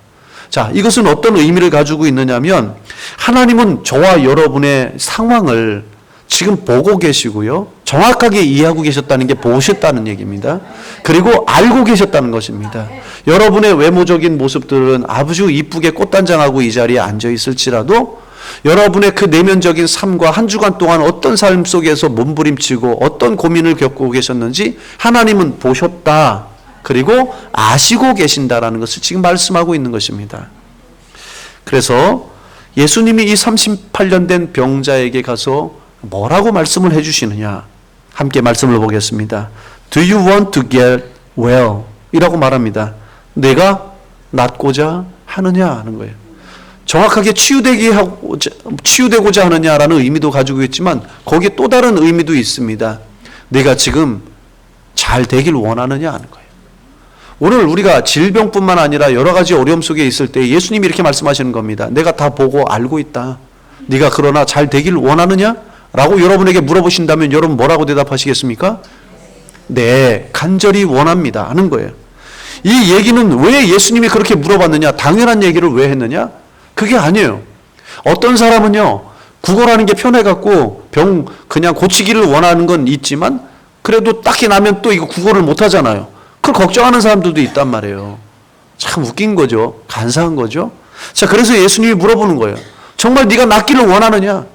자, 이것은 어떤 의미를 가지고 있느냐면 하나님은 저와 여러분의 상황을 지금 보고 계시고요, 정확하게 이해하고 계셨다는 게 보셨다는 얘기입니다. 그리고 알고 계셨다는 것입니다. 여러분의 외모적인 모습들은 아주 이쁘게 꽃단장하고 이 자리에 앉아 있을지라도 여러분의 그 내면적인 삶과 한 주간 동안 어떤 삶 속에서 몸부림치고 어떤 고민을 겪고 계셨는지 하나님은 보셨다, 그리고 아시고 계신다라는 것을 지금 말씀하고 있는 것입니다. 그래서 예수님이 이 38년 된 병자에게 가서 뭐라고 말씀을 해주시느냐, 함께 말씀을 보겠습니다. Do you want to get well? 이라고 말합니다. 내가 낫고자 하느냐 하는 거예요. 정확하게 치유되고자 하느냐라는 의미도 가지고 있지만 거기에 또 다른 의미도 있습니다. 내가 지금 잘 되길 원하느냐 하는 거예요. 오늘 우리가 질병뿐만 아니라 여러 가지 어려움 속에 있을 때 예수님이 이렇게 말씀하시는 겁니다. 내가 다 보고 알고 있다. 네가 그러나 잘 되길 원하느냐? 라고 여러분에게 물어보신다면 여러분 뭐라고 대답하시겠습니까? 네, 간절히 원합니다 하는 거예요. 이 얘기는 왜 예수님이 그렇게 물어봤느냐, 당연한 얘기를 왜 했느냐? 그게 아니에요. 어떤 사람은요, 구걸하는 게 편해갖고 병 그냥 고치기를 원하는 건 있지만 그래도 딱히 나면 또 이거 구걸을 못 하잖아요. 그걸 걱정하는 사람들도 있단 말이에요. 참 웃긴 거죠. 간사한 거죠. 자, 그래서 예수님이 물어보는 거예요. 정말 네가 낫기를 원하느냐?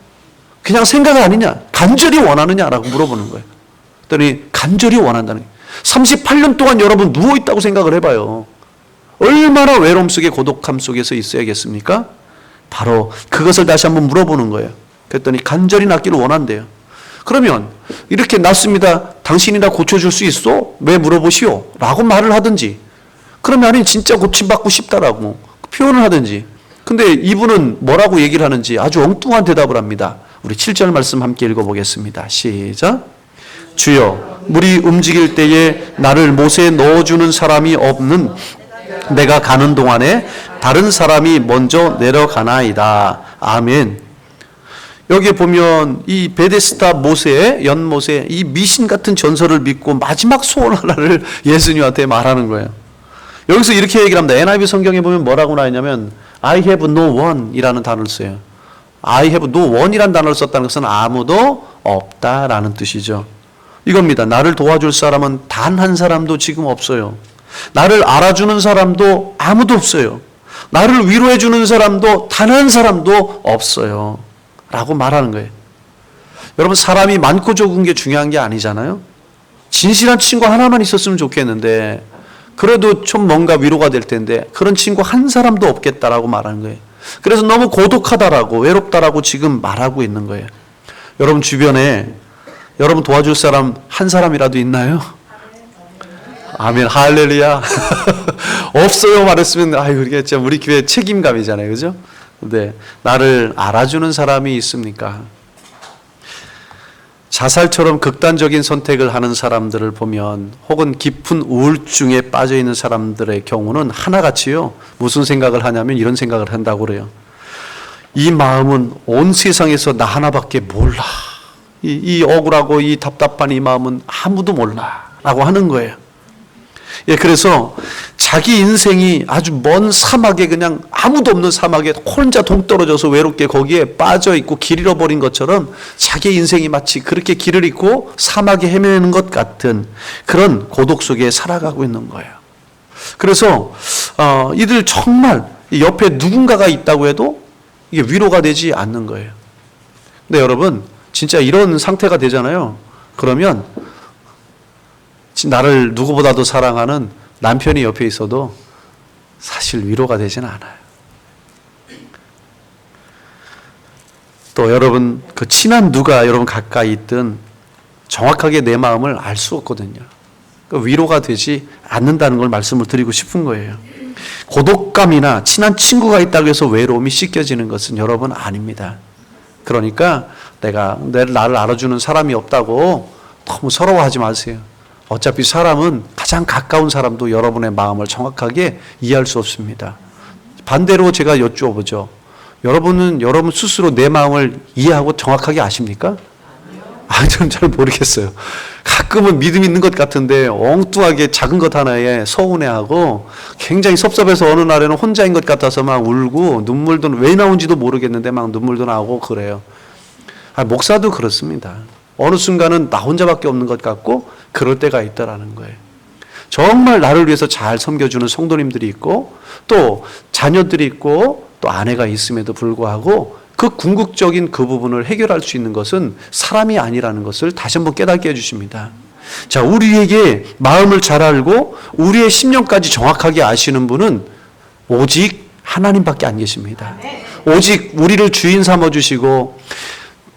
그냥 생각 아니냐? 간절히 원하느냐라고 물어보는 거예요. 그랬더니 간절히 원한다는 거예요. 38년 동안 여러분 누워있다고 생각을 해봐요. 얼마나 외로움 속에 고독함 속에서 있어야겠습니까? 바로 그것을 다시 한번 물어보는 거예요. 그랬더니 간절히 낫기를 원한대요. 그러면 이렇게 낫습니다. 당신이나 고쳐줄 수 있어? 왜 물어보시오? 라고 말을 하든지, 그러면 아니 진짜 고침받고 싶다라고 표현을 하든지. 근데 이분은 뭐라고 얘기를 하는지 아주 엉뚱한 대답을 합니다. 우리 7절 말씀 함께 읽어보겠습니다. 시작. 주여, 물이 움직일 때에 나를 못에 넣어주는 사람이 없는 내가 가는 동안에 다른 사람이 먼저 내려가나이다. 아멘. 여기 보면 이 베데스다 모세, 연모세, 이 미신 같은 전설을 믿고 마지막 소원 하나를 예수님한테 말하는 거예요. 여기서 이렇게 얘기를 합니다. NIV 성경에 보면 뭐라고 나있냐면 I have no one 이라는 단어를 써요. I have no one 이라는 단어를 썼다는 것은 아무도 없다라는 뜻이죠. 이겁니다. 나를 도와줄 사람은 단 한 사람도 지금 없어요. 나를 알아주는 사람도 아무도 없어요. 나를 위로해주는 사람도 단 한 사람도 없어요. 라고 말하는 거예요. 여러분, 사람이 많고 적은 게 중요한 게 아니잖아요. 진실한 친구 하나만 있었으면 좋겠는데 그래도 좀 뭔가 위로가 될 텐데 그런 친구 한 사람도 없겠다라고 말하는 거예요. 그래서 너무 고독하다라고 외롭다라고 지금 말하고 있는 거예요. 여러분 주변에 여러분 도와줄 사람 한 사람이라도 있나요? 아멘, 할렐루야. 없어요 말했으면 아유, 이게 진짜 우리 교회 책임감이잖아요, 그죠? 근데 나를 알아주는 사람이 있습니까? 자살처럼 극단적인 선택을 하는 사람들을 보면, 혹은 깊은 우울증에 빠져 있는 사람들의 경우는 하나같이요, 무슨 생각을 하냐면 이런 생각을 한다고 그래요. 이 마음은 온 세상에서 나 하나밖에 몰라. 이 억울하고 이 답답한 이 마음은 아무도 몰라 라고 하는 거예요. 예, 그래서 자기 인생이 아주 먼 사막에, 그냥 아무도 없는 사막에 혼자 동떨어져서 외롭게 거기에 빠져있고 길 잃어버린 것처럼 자기 인생이 마치 그렇게 길을 잃고 사막에 헤매는 것 같은 그런 고독 속에 살아가고 있는 거예요. 그래서 이들 정말 옆에 누군가가 있다고 해도 이게 위로가 되지 않는 거예요. 근데 여러분, 진짜 이런 상태가 되잖아요. 그러면 나를 누구보다도 사랑하는 남편이 옆에 있어도 사실 위로가 되지는 않아요. 또 여러분, 그 친한 누가 여러분 가까이 있든 정확하게 내 마음을 알 수 없거든요. 위로가 되지 않는다는 걸 말씀을 드리고 싶은 거예요. 고독감이나 친한 친구가 있다고 해서 외로움이 씻겨지는 것은 여러분 아닙니다. 그러니까 나를 알아주는 사람이 없다고 너무 서러워하지 마세요. 어차피 사람은 가장 가까운 사람도 여러분의 마음을 정확하게 이해할 수 없습니다. 반대로 제가 여쭈어보죠. 여러분은 여러분 스스로 내 마음을 이해하고 정확하게 아십니까? 저는 잘 모르겠어요. 가끔은 믿음 있는 것 같은데 엉뚱하게 작은 것 하나에 서운해하고 굉장히 섭섭해서 어느 날에는 혼자인 것 같아서 막 울고 눈물도 왜 나온지도 모르겠는데 막 눈물도 나오고 그래요. 목사도 그렇습니다. 어느 순간은 나 혼자밖에 없는 것 같고 그럴 때가 있다라는 거예요. 정말 나를 위해서 잘 섬겨주는 성도님들이 있고 또 자녀들이 있고 또 아내가 있음에도 불구하고 그 궁극적인 그 부분을 해결할 수 있는 것은 사람이 아니라는 것을 다시 한번 깨닫게 해주십니다. 자, 우리에게 마음을 잘 알고 우리의 심령까지 정확하게 아시는 분은 오직 하나님밖에 안 계십니다. 오직 우리를 주인 삼아주시고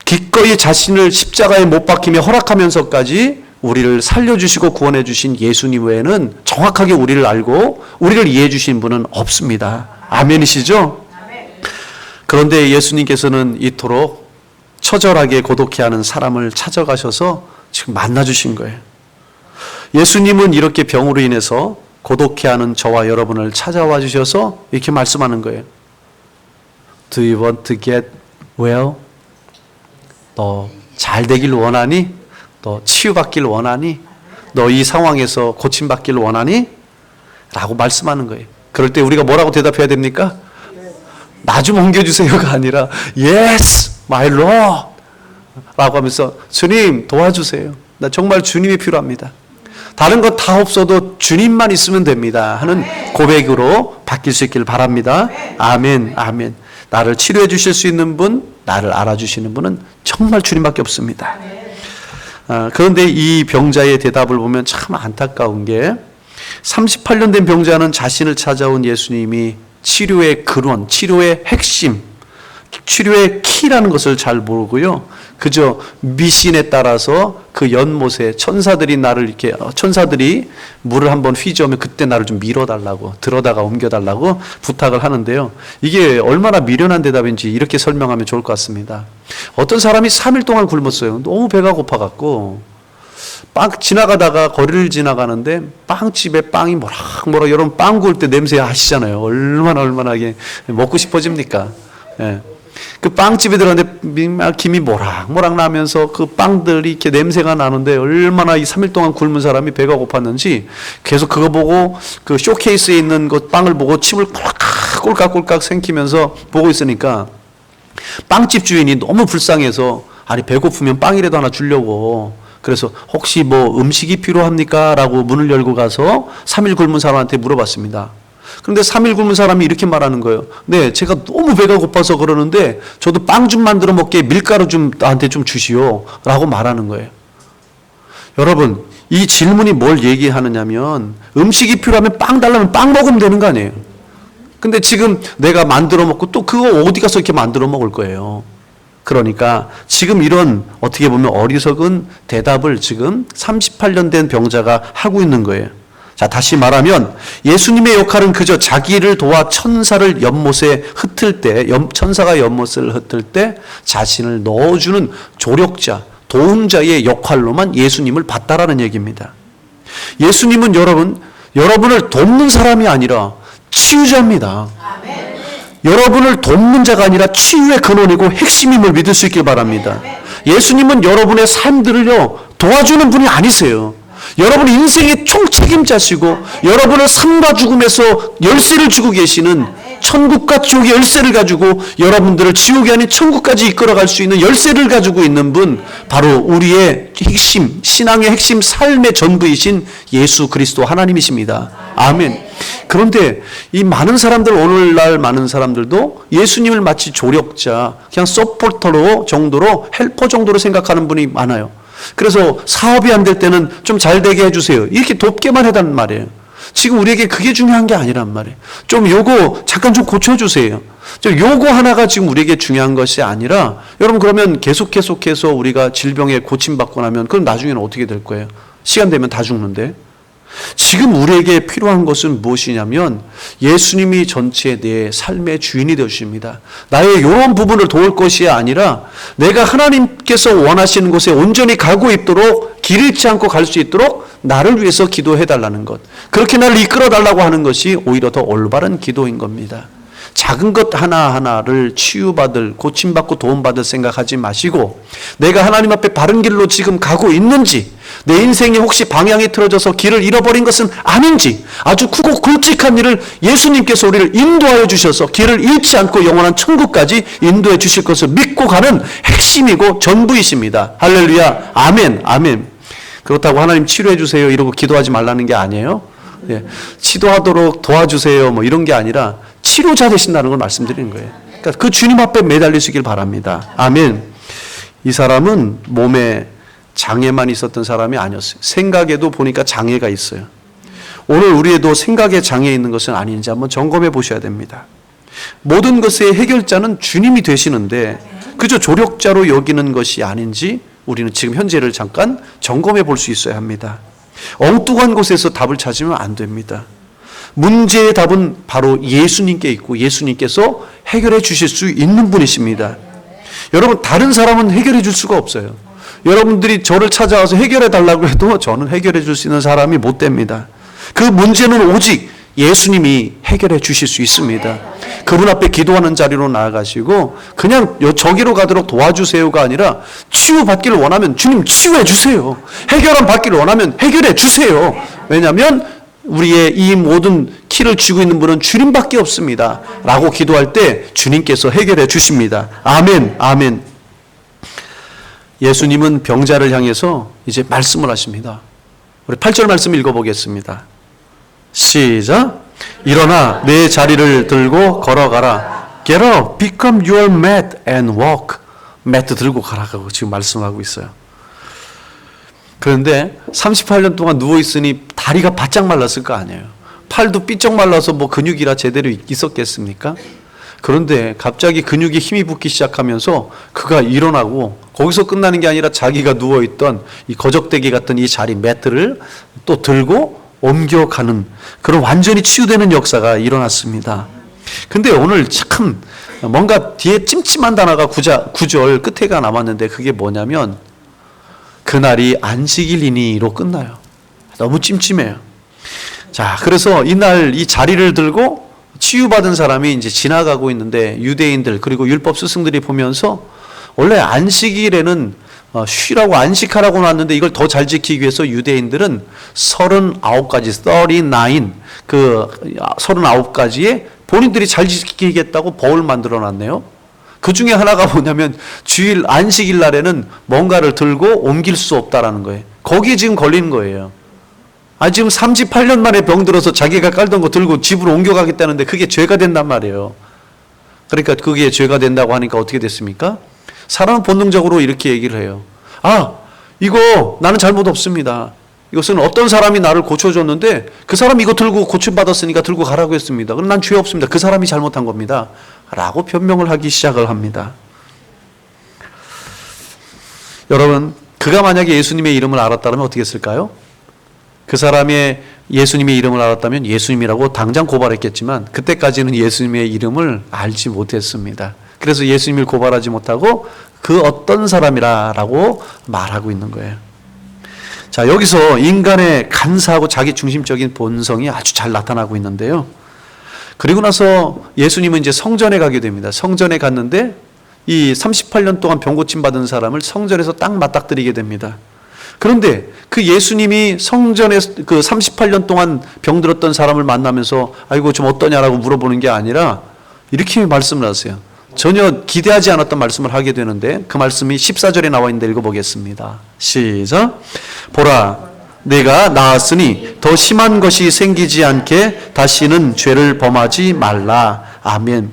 기꺼이 자신을 십자가에 못 박히며 허락하면서까지 우리를 살려주시고 구원해 주신 예수님 외에는 정확하게 우리를 알고 우리를 이해해 주신 분은 없습니다. 아멘이시죠? 그런데 예수님께서는 이토록 처절하게 고독해하는 사람을 찾아가셔서 지금 만나주신 거예요. 예수님은 이렇게 병으로 인해서 고독해하는 저와 여러분을 찾아와 주셔서 이렇게 말씀하는 거예요. Do you want to get well? 너 잘 되길 원하니? 너 치유받길 원하니? 너 이 상황에서 고침받길 원하니? 라고 말씀하는 거예요. 그럴 때 우리가 뭐라고 대답해야 됩니까? 나 좀 옮겨주세요가 아니라 Yes, my Lord 라고 하면서 주님 도와주세요. 나 정말 주님이 필요합니다. 다른 것 다 없어도 주님만 있으면 됩니다 하는 고백으로 바뀔 수 있기를 바랍니다. 아멘, 아멘. 나를 치료해 주실 수 있는 분, 나를 알아주시는 분은 정말 주님밖에 없습니다. 그런데 이 병자의 대답을 보면 참 안타까운 게 38년 된 병자는 자신을 찾아온 예수님이 치료의 근원, 치료의 핵심, 치료의 키라는 것을 잘 모르고요. 그저 미신에 따라서 그 연못에 천사들이 물을 한번 휘저으면 그때 나를 좀 밀어달라고, 들어다가 옮겨달라고 부탁을 하는데요. 이게 얼마나 미련한 대답인지 이렇게 설명하면 좋을 것 같습니다. 어떤 사람이 3일 동안 굶었어요. 너무 배가 고파갖고 지나가다가 거리를 지나가는데 빵집에 빵이 모락모락, 여러분 빵 구울 때 냄새 아시잖아요. 얼마나 이게 먹고 싶어집니까? 예. 그 빵집에 들어갔는데 김이 모락모락 나면서 그 빵들이 이렇게 냄새가 나는데 얼마나 이 3일 동안 굶은 사람이 배가 고팠는지 계속 그거 보고 그 쇼케이스에 있는 그 빵을 보고 침을 꼴깍꼴깍 생기면서 보고 있으니까 빵집 주인이 너무 불쌍해서 아니 배고프면 빵이라도 하나 주려고, 그래서 혹시 뭐 음식이 필요합니까? 라고 문을 열고 가서 3일 굶은 사람한테 물어봤습니다. 그런데 3일 굶은 사람이 이렇게 말하는 거예요. 네, 제가 너무 배가 고파서 그러는데 저도 빵 좀 만들어 먹게 밀가루 좀 나한테 좀 주시오 라고 말하는 거예요. 여러분, 이 질문이 뭘 얘기하느냐면 음식이 필요하면 빵 달라면 빵 먹으면 되는 거 아니에요. 근데 지금 내가 만들어 먹고 또 그거 어디 가서 이렇게 만들어 먹을 거예요. 그러니까 지금 이런 어떻게 보면 어리석은 대답을 지금 38년 된 병자가 하고 있는 거예요. 자, 다시 말하면 예수님의 역할은 그저 자기를 도와 천사를 연못에 흩을 때, 천사가 연못을 흩을 때 자신을 넣어주는 조력자, 도움자의 역할로만 예수님을 봤다라는 얘기입니다. 예수님은 여러분을 돕는 사람이 아니라 치유자입니다. 여러분을 돕는 자가 아니라 치유의 근원이고 핵심임을 믿을 수 있길 바랍니다. 예수님은 여러분의 삶들을요 도와주는 분이 아니세요. 여러분 인생의 총책임자시고 여러분을 삶과 죽음에서 열쇠를 주고 계시는 천국과 지옥의 열쇠를 가지고 여러분들을 지옥이 아닌 천국까지 이끌어갈 수 있는 열쇠를 가지고 있는 분, 바로 우리의 핵심, 신앙의 핵심, 삶의 전부이신 예수 그리스도 하나님이십니다. 아멘. 그런데 이 많은 사람들, 오늘날 많은 사람들도 예수님을 마치 조력자, 그냥 서포터로 정도로, 헬퍼 정도로 생각하는 분이 많아요. 그래서 사업이 안 될 때는 좀 잘 되게 해주세요, 이렇게 돕게만 해달라는 말이에요. 지금 우리에게 그게 중요한 게 아니란 말이에요. 좀 요거 잠깐 좀 고쳐주세요. 요거 하나가 지금 우리에게 중요한 것이 아니라, 여러분 그러면 계속해서 우리가 질병에 고침받고 나면 그럼 나중에는 어떻게 될 거예요? 시간 되면 다 죽는데. 지금 우리에게 필요한 것은 무엇이냐면 예수님이 전체 내 삶의 주인이 되어주십니다. 나의 이런 부분을 도울 것이 아니라 내가 하나님께서 원하시는 곳에 온전히 가고 있도록, 길 잃지 않고 갈 수 있도록 나를 위해서 기도해달라는 것, 그렇게 나를 이끌어달라고 하는 것이 오히려 더 올바른 기도인 겁니다. 작은 것 하나하나를 치유받을, 고침받고 도움받을 생각하지 마시고, 내가 하나님 앞에 바른 길로 지금 가고 있는지, 내 인생이 혹시 방향이 틀어져서 길을 잃어버린 것은 아닌지, 아주 크고 굵직한 일을 예수님께서 우리를 인도하여 주셔서 길을 잃지 않고 영원한 천국까지 인도해 주실 것을 믿고 가는 핵심이고 전부이십니다. 할렐루야. 아멘. 아멘. 그렇다고 하나님 치료해 주세요 이러고 기도하지 말라는 게 아니에요. 예, 치료하도록 도와주세요 뭐 이런 게 아니라 치료자 되신다는 걸 말씀드리는 거예요. 그러니까 그 주님 앞에 매달리시길 바랍니다. 아멘. 이 사람은 몸에 장애만 있었던 사람이 아니었어요. 생각에도 보니까 장애가 있어요. 오늘 우리에도 생각에 장애 있는 것은 아닌지 한번 점검해 보셔야 됩니다. 모든 것의 해결자는 주님이 되시는데 그저 조력자로 여기는 것이 아닌지 우리는 지금 현재를 잠깐 점검해 볼 수 있어야 합니다. 엉뚱한 곳에서 답을 찾으면 안 됩니다. 문제의 답은 바로 예수님께 있고 예수님께서 해결해 주실 수 있는 분이십니다. 여러분, 다른 사람은 해결해 줄 수가 없어요. 여러분들이 저를 찾아와서 해결해 달라고 해도 저는 해결해 줄 수 있는 사람이 못 됩니다. 그 문제는 오직 예수님이 해결해 주실 수 있습니다. 그분 앞에 기도하는 자리로 나아가시고 그냥 저기로 가도록 도와주세요가 아니라 치유받기를 원하면 주님 치유해 주세요. 해결함 받기를 원하면 해결해 주세요. 왜냐하면 우리의 이 모든 키를 쥐고 있는 분은 주님밖에 없습니다 라고 기도할 때 주님께서 해결해 주십니다. 아멘. 아멘. 예수님은 병자를 향해서 이제 말씀을 하십니다. 우리 8절 말씀 읽어보겠습니다. 시작. 일어나 내 자리를 들고 걸어가라. Get up, become your mat and walk. 매트 들고 가라고 지금 말씀하고 있어요. 그런데 38년 동안 누워있으니 다리가 바짝 말랐을 거 아니에요. 팔도 삐쩍 말라서 뭐 근육이라 제대로 있었겠습니까? 그런데 갑자기 근육에 힘이 붙기 시작하면서 그가 일어나고 거기서 끝나는 게 아니라 자기가 누워있던 이 거적대기 같은 이 자리 매트를 또 들고 옮겨가는 그런 완전히 치유되는 역사가 일어났습니다. 근데 오늘 참 뭔가 뒤에 찜찜한 단어가 9절 끝에가 남았는데 그게 뭐냐면 그날이 안식일이니로 끝나요. 너무 찜찜해요. 자, 그래서 이날 이 자리를 들고 치유받은 사람이 이제 지나가고 있는데 유대인들 그리고 율법 스승들이 보면서 원래 안식일에는 쉬라고 안식하라고 놨는데 이걸 더 잘 지키기 위해서 유대인들은 39가지, 그 39가지의 본인들이 잘 지키겠다고 법을 만들어 놨네요. 그 중에 하나가 뭐냐면 주일 안식일 날에는 뭔가를 들고 옮길 수 없다라는 거예요. 거기에 지금 걸리는 거예요. 지금 38년 만에 병들어서 자기가 깔던 거 들고 집으로 옮겨가겠다는데 그게 죄가 된단 말이에요. 그러니까 그게 죄가 된다고 하니까 어떻게 됐습니까? 사람은 본능적으로 이렇게 얘기를 해요. 이거 나는 잘못 없습니다. 이것은 어떤 사람이 나를 고쳐줬는데 그 사람이 이거 들고 고침받았으니까 들고 가라고 했습니다. 그럼 난 죄 없습니다. 그 사람이 잘못한 겁니다. 라고 변명을 하기 시작을 합니다. 여러분, 그가 만약에 예수님의 이름을 알았다면 어떻게 했을까요? 그 사람의 예수님의 이름을 알았다면 예수님이라고 당장 고발했겠지만 그때까지는 예수님의 이름을 알지 못했습니다. 그래서 예수님을 고발하지 못하고 그 어떤 사람이라고 말하고 있는 거예요. 자, 여기서 인간의 간사하고 자기 중심적인 본성이 아주 잘 나타나고 있는데요. 그리고 나서 예수님은 이제 성전에 가게 됩니다. 성전에 갔는데 이 38년 동안 병 고침 받은 사람을 성전에서 딱 맞닥뜨리게 됩니다. 그런데 그 예수님이 성전에 그 38년 동안 병들었던 사람을 만나면서 아이고 좀 어떠냐라고 물어보는 게 아니라 이렇게 말씀을 하세요. 전혀 기대하지 않았던 말씀을 하게 되는데 그 말씀이 14절에 나와 있는데 읽어보겠습니다. 시작. 보라, 내가 나았으니 더 심한 것이 생기지 않게 다시는 죄를 범하지 말라. 아멘.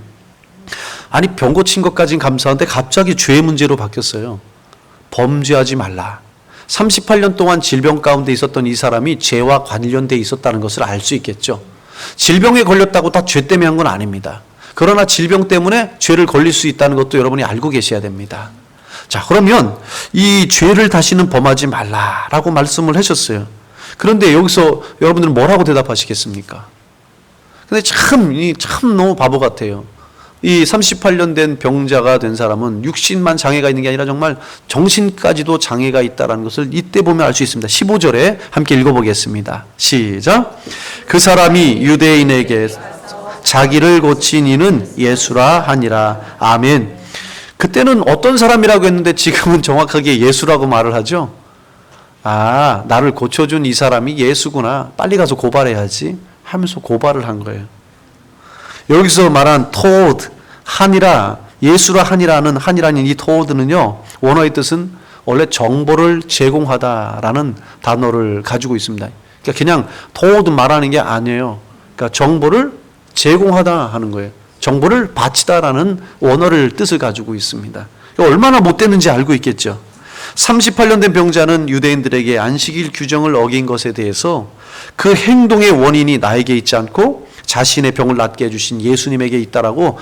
아니 병 고친 것까지는 감사한데 갑자기 죄의 문제로 바뀌었어요. 범죄하지 말라. 38년 동안 질병 가운데 있었던 이 사람이 죄와 관련돼 있었다는 것을 알 수 있겠죠. 질병에 걸렸다고 다 죄 때문에 한 건 아닙니다. 그러나 질병 때문에 죄를 걸릴 수 있다는 것도 여러분이 알고 계셔야 됩니다. 자, 그러면 이 죄를 다시는 범하지 말라라고 말씀을 하셨어요. 그런데 여기서 여러분들은 뭐라고 대답하시겠습니까? 근데 참 너무 바보 같아요. 이 38년 된 병자가 된 사람은 육신만 장애가 있는 게 아니라 정말 정신까지도 장애가 있다는 것을 이때 보면 알 수 있습니다. 15절에 함께 읽어보겠습니다. 시작. 그 사람이 유대인에게 자기를 고친 이는 예수라 하니라. 아멘. 그때는 어떤 사람이라고 했는데 지금은 정확하게 예수라고 말을 하죠. 아, 나를 고쳐준 이 사람이 예수구나. 빨리 가서 고발해야지 하면서 고발을 한 거예요. 여기서 말한 토드, 한이라, 예수라 한이라는 한이라는 이 토드는요, 원어의 뜻은 원래 정보를 제공하다라는 단어를 가지고 있습니다. 그러니까 그냥 토드 말하는 게 아니에요. 그러니까 정보를 제공하다 하는 거예요. 정보를 바치다라는 원어를 뜻을 가지고 있습니다. 얼마나 못됐는지 알고 있겠죠. 38년 된 병자는 유대인들에게 안식일 규정을 어긴 것에 대해서 그 행동의 원인이 나에게 있지 않고 자신의 병을 낫게 해주신 예수님에게 있다라고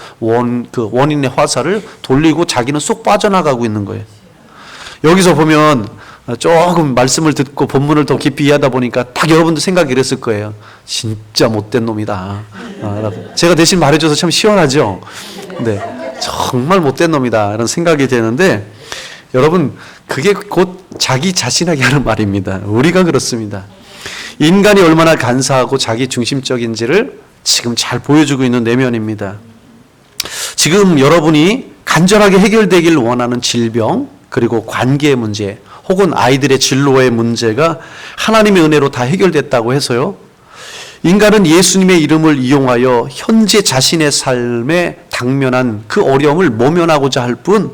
그 원인의 화살을 돌리고 자기는 쏙 빠져나가고 있는 거예요. 여기서 보면 조금 말씀을 듣고 본문을 더 깊이 이해하다 보니까 딱 여러분도 생각이 이랬을 거예요. 진짜 못된 놈이다. 제가 대신 말해줘서 참 시원하죠. 네, 정말 못된 놈이다 이런 생각이 되는데 여러분 그게 곧 자기 자신에게 하는 말입니다. 우리가 그렇습니다. 인간이 얼마나 간사하고 자기 중심적인지를 지금 잘 보여주고 있는 내면입니다. 지금 여러분이 간절하게 해결되길 원하는 질병 그리고 관계의 문제 혹은 아이들의 진로의 문제가 하나님의 은혜로 다 해결됐다고 해서요. 인간은 예수님의 이름을 이용하여 현재 자신의 삶에 당면한 그 어려움을 모면하고자 할 뿐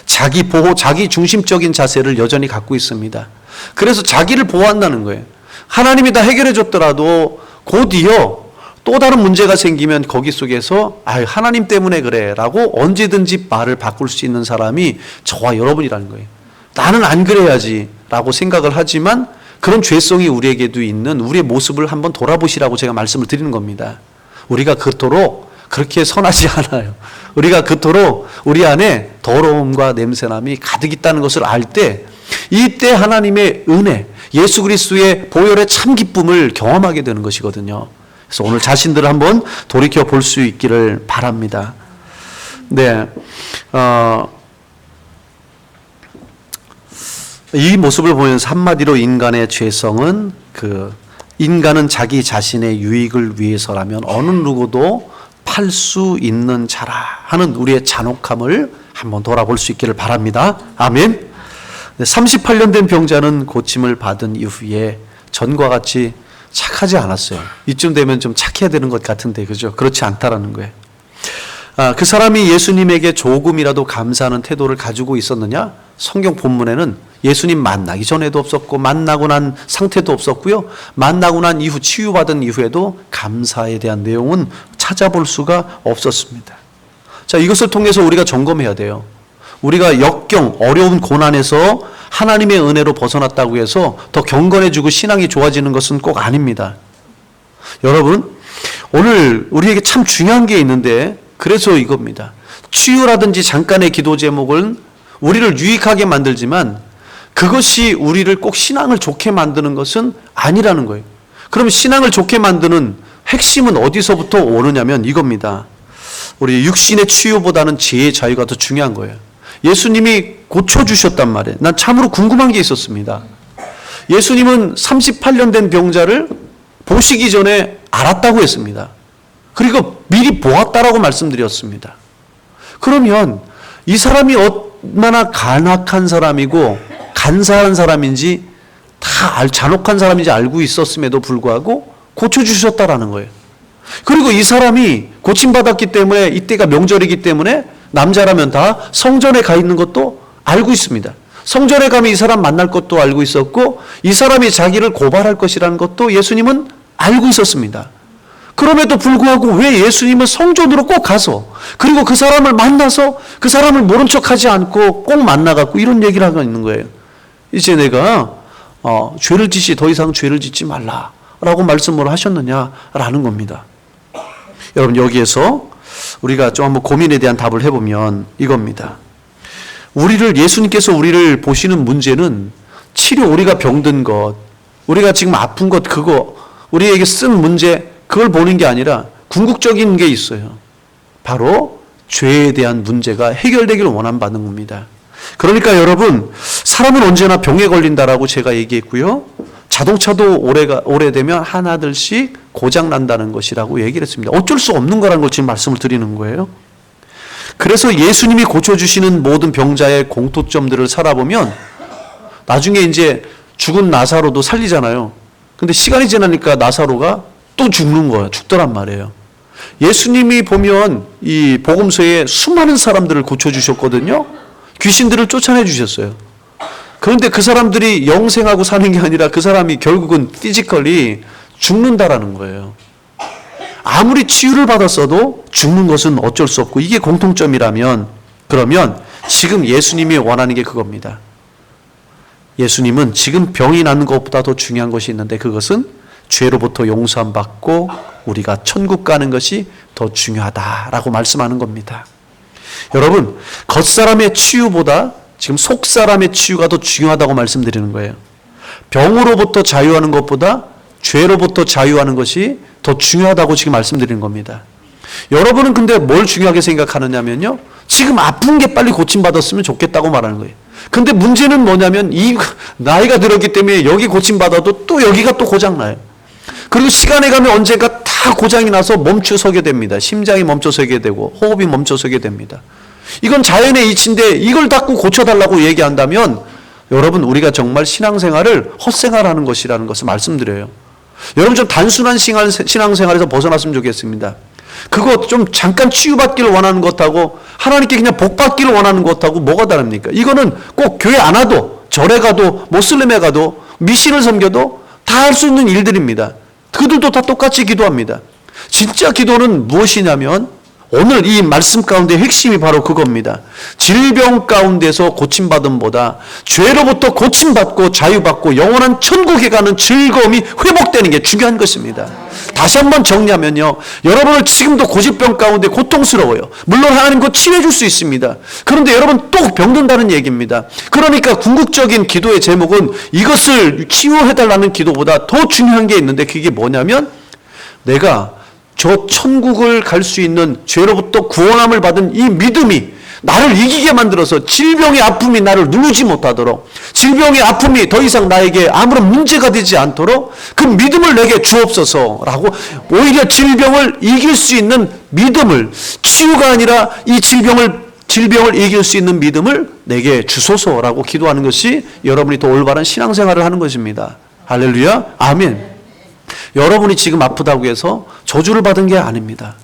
자기 보호, 자기 중심적인 자세를 여전히 갖고 있습니다. 그래서 자기를 보호한다는 거예요. 하나님이 다 해결해 줬더라도 곧이어 또 다른 문제가 생기면 거기 속에서 하나님 때문에 그래 라고 언제든지 말을 바꿀 수 있는 사람이 저와 여러분이라는 거예요. 나는 안 그래야지 라고 생각을 하지만 그런 죄성이 우리에게도 있는 우리의 모습을 한번 돌아보시라고 제가 말씀을 드리는 겁니다. 우리가 그토록 그렇게 선하지 않아요. 우리가 그토록 우리 안에 더러움과 냄새남이 가득 있다는 것을 알 때 이때 하나님의 은혜, 예수 그리스도의 보혈의 참 기쁨을 경험하게 되는 것이거든요. 그래서 오늘 자신들을 한번 돌이켜 볼 수 있기를 바랍니다. 네, 이 모습을 보면서 한마디로 인간의 죄성은 인간은 자기 자신의 유익을 위해서라면 어느 누구도 팔 수 있는 자라 하는 우리의 잔혹함을 한번 돌아볼 수 있기를 바랍니다. 아멘. 38년 된 병자는 고침을 받은 이후에 전과 같이 착하지 않았어요. 이쯤 되면 좀 착해야 되는 것 같은데 그죠? 그렇지 않다라는 거예요. 그 사람이 예수님에게 조금이라도 감사하는 태도를 가지고 있었느냐? 성경 본문에는 예수님 만나기 전에도 없었고 만나고 난 상태도 없었고요. 만나고 난 이후 치유받은 이후에도 감사에 대한 내용은 찾아볼 수가 없었습니다. 자, 이것을 통해서 우리가 점검해야 돼요. 우리가 역경, 어려운 고난에서 하나님의 은혜로 벗어났다고 해서 더 경건해지고 신앙이 좋아지는 것은 꼭 아닙니다. 여러분, 오늘 우리에게 참 중요한 게 있는데 그래서 이겁니다. 치유라든지 잠깐의 기도 제목은 우리를 유익하게 만들지만 그것이 우리를 꼭 신앙을 좋게 만드는 것은 아니라는 거예요. 그럼 신앙을 좋게 만드는 핵심은 어디서부터 오느냐면 이겁니다. 우리 육신의 치유보다는 지혜의 자유가 더 중요한 거예요. 예수님이 고쳐주셨단 말이에요. 난 참으로 궁금한 게 있었습니다. 예수님은 38년 된 병자를 보시기 전에 알았다고 했습니다. 그리고 미리 보았다라고 말씀드렸습니다. 그러면 이 사람이 얼마나 간악한 사람이고 간사한 사람인지 다 잔혹한 사람인지 알고 있었음에도 불구하고 고쳐주셨다라는 거예요. 그리고 이 사람이 고침받았기 때문에 이때가 명절이기 때문에 남자라면 다 성전에 가 있는 것도 알고 있습니다. 성전에 가면 이 사람 만날 것도 알고 있었고 이 사람이 자기를 고발할 것이라는 것도 예수님은 알고 있었습니다. 그럼에도 불구하고 왜 예수님은 성전으로 꼭 가서 그리고 그 사람을 만나서 그 사람을 모른 척하지 않고 꼭 만나갖고 이런 얘기를 하고 있는 거예요. 이제 내가 죄를 짓지 더 이상 죄를 짓지 말라라고 말씀을 하셨느냐라는 겁니다. 여러분 여기에서 우리가 좀 한번 고민에 대한 답을 해보면 이겁니다. 예수님께서 우리를 보시는 문제는 치료, 우리가 병든 것, 우리가 지금 아픈 것, 그거, 우리에게 쓴 문제, 그걸 보는 게 아니라 궁극적인 게 있어요. 바로 죄에 대한 문제가 해결되기를 원함받는 겁니다. 그러니까 여러분, 사람은 언제나 병에 걸린다라고 제가 얘기했고요. 자동차도 오래되면 하나둘씩 고장난다는 것이라고 얘기를 했습니다. 어쩔 수 없는 거라는 걸 지금 말씀을 드리는 거예요. 그래서 예수님이 고쳐주시는 모든 병자의 공통점들을 살아보면 나중에 이제 죽은 나사로도 살리잖아요. 근데 시간이 지나니까 나사로가 또 죽는 거예요. 죽더란 말이에요. 예수님이 보면 이 복음서에 수많은 사람들을 고쳐주셨거든요. 귀신들을 쫓아내 주셨어요. 그런데 그 사람들이 영생하고 사는 게 아니라 그 사람이 결국은 피지컬리 죽는다라는 거예요. 아무리 치유를 받았어도 죽는 것은 어쩔 수 없고 이게 공통점이라면 그러면 지금 예수님이 원하는 게 그겁니다. 예수님은 지금 병이 나는 것보다 더 중요한 것이 있는데 그것은 죄로부터 용서함 받고 우리가 천국 가는 것이 더 중요하다라고 말씀하는 겁니다. 여러분, 겉사람의 치유보다 지금 속사람의 치유가 더 중요하다고 말씀드리는 거예요. 병으로부터 자유하는 것보다 죄로부터 자유하는 것이 더 중요하다고 지금 말씀드리는 겁니다. 여러분은 근데 뭘 중요하게 생각하느냐면요. 지금 아픈 게 빨리 고침받았으면 좋겠다고 말하는 거예요. 근데 문제는 뭐냐면 이 나이가 들었기 때문에 여기 고침받아도 또 여기가 또 고장나요. 그리고 시간에 가면 언젠가 다 고장이 나서 멈춰서게 됩니다. 심장이 멈춰서게 되고 호흡이 멈춰서게 됩니다. 이건 자연의 이치인데 이걸 자꾸 고쳐달라고 얘기한다면 여러분 우리가 정말 신앙생활을 헛생활하는 것이라는 것을 말씀드려요. 여러분 좀 단순한 신앙생활에서 벗어났으면 좋겠습니다. 그거 좀 잠깐 치유받기를 원하는 것하고 하나님께 그냥 복받기를 원하는 것하고 뭐가 다릅니까? 이거는 꼭 교회 안 와도 절에 가도 모슬림에 가도 미신을 섬겨도 다 할 수 있는 일들입니다. 그들도 다 똑같이 기도합니다. 진짜 기도는 무엇이냐면 오늘 이 말씀 가운데 핵심이 바로 그겁니다. 질병 가운데서 고침받음보다 죄로부터 고침받고 자유받고 영원한 천국에 가는 즐거움이 회복되는 게 중요한 것입니다. 다시 한번 정리하면요. 여러분은 지금도 고질병 가운데 고통스러워요. 물론 하나님 곧 치료해 줄 수 있습니다. 그런데 여러분 또 병든다는 얘기입니다. 그러니까 궁극적인 기도의 제목은 이것을 치유해달라는 기도보다 더 중요한 게 있는데 그게 뭐냐면 내가 저 천국을 갈 수 있는 죄로부터 구원함을 받은 이 믿음이 나를 이기게 만들어서 질병의 아픔이 나를 누르지 못하도록 질병의 아픔이 더 이상 나에게 아무런 문제가 되지 않도록 그 믿음을 내게 주옵소서라고 오히려 질병을 이길 수 있는 믿음을 치유가 아니라 이 질병을 이길 수 있는 믿음을 내게 주소서라고 기도하는 것이 여러분이 더 올바른 신앙생활을 하는 것입니다. 할렐루야. 아멘. 여러분이 지금 아프다고 해서 저주를 받은 게 아닙니다.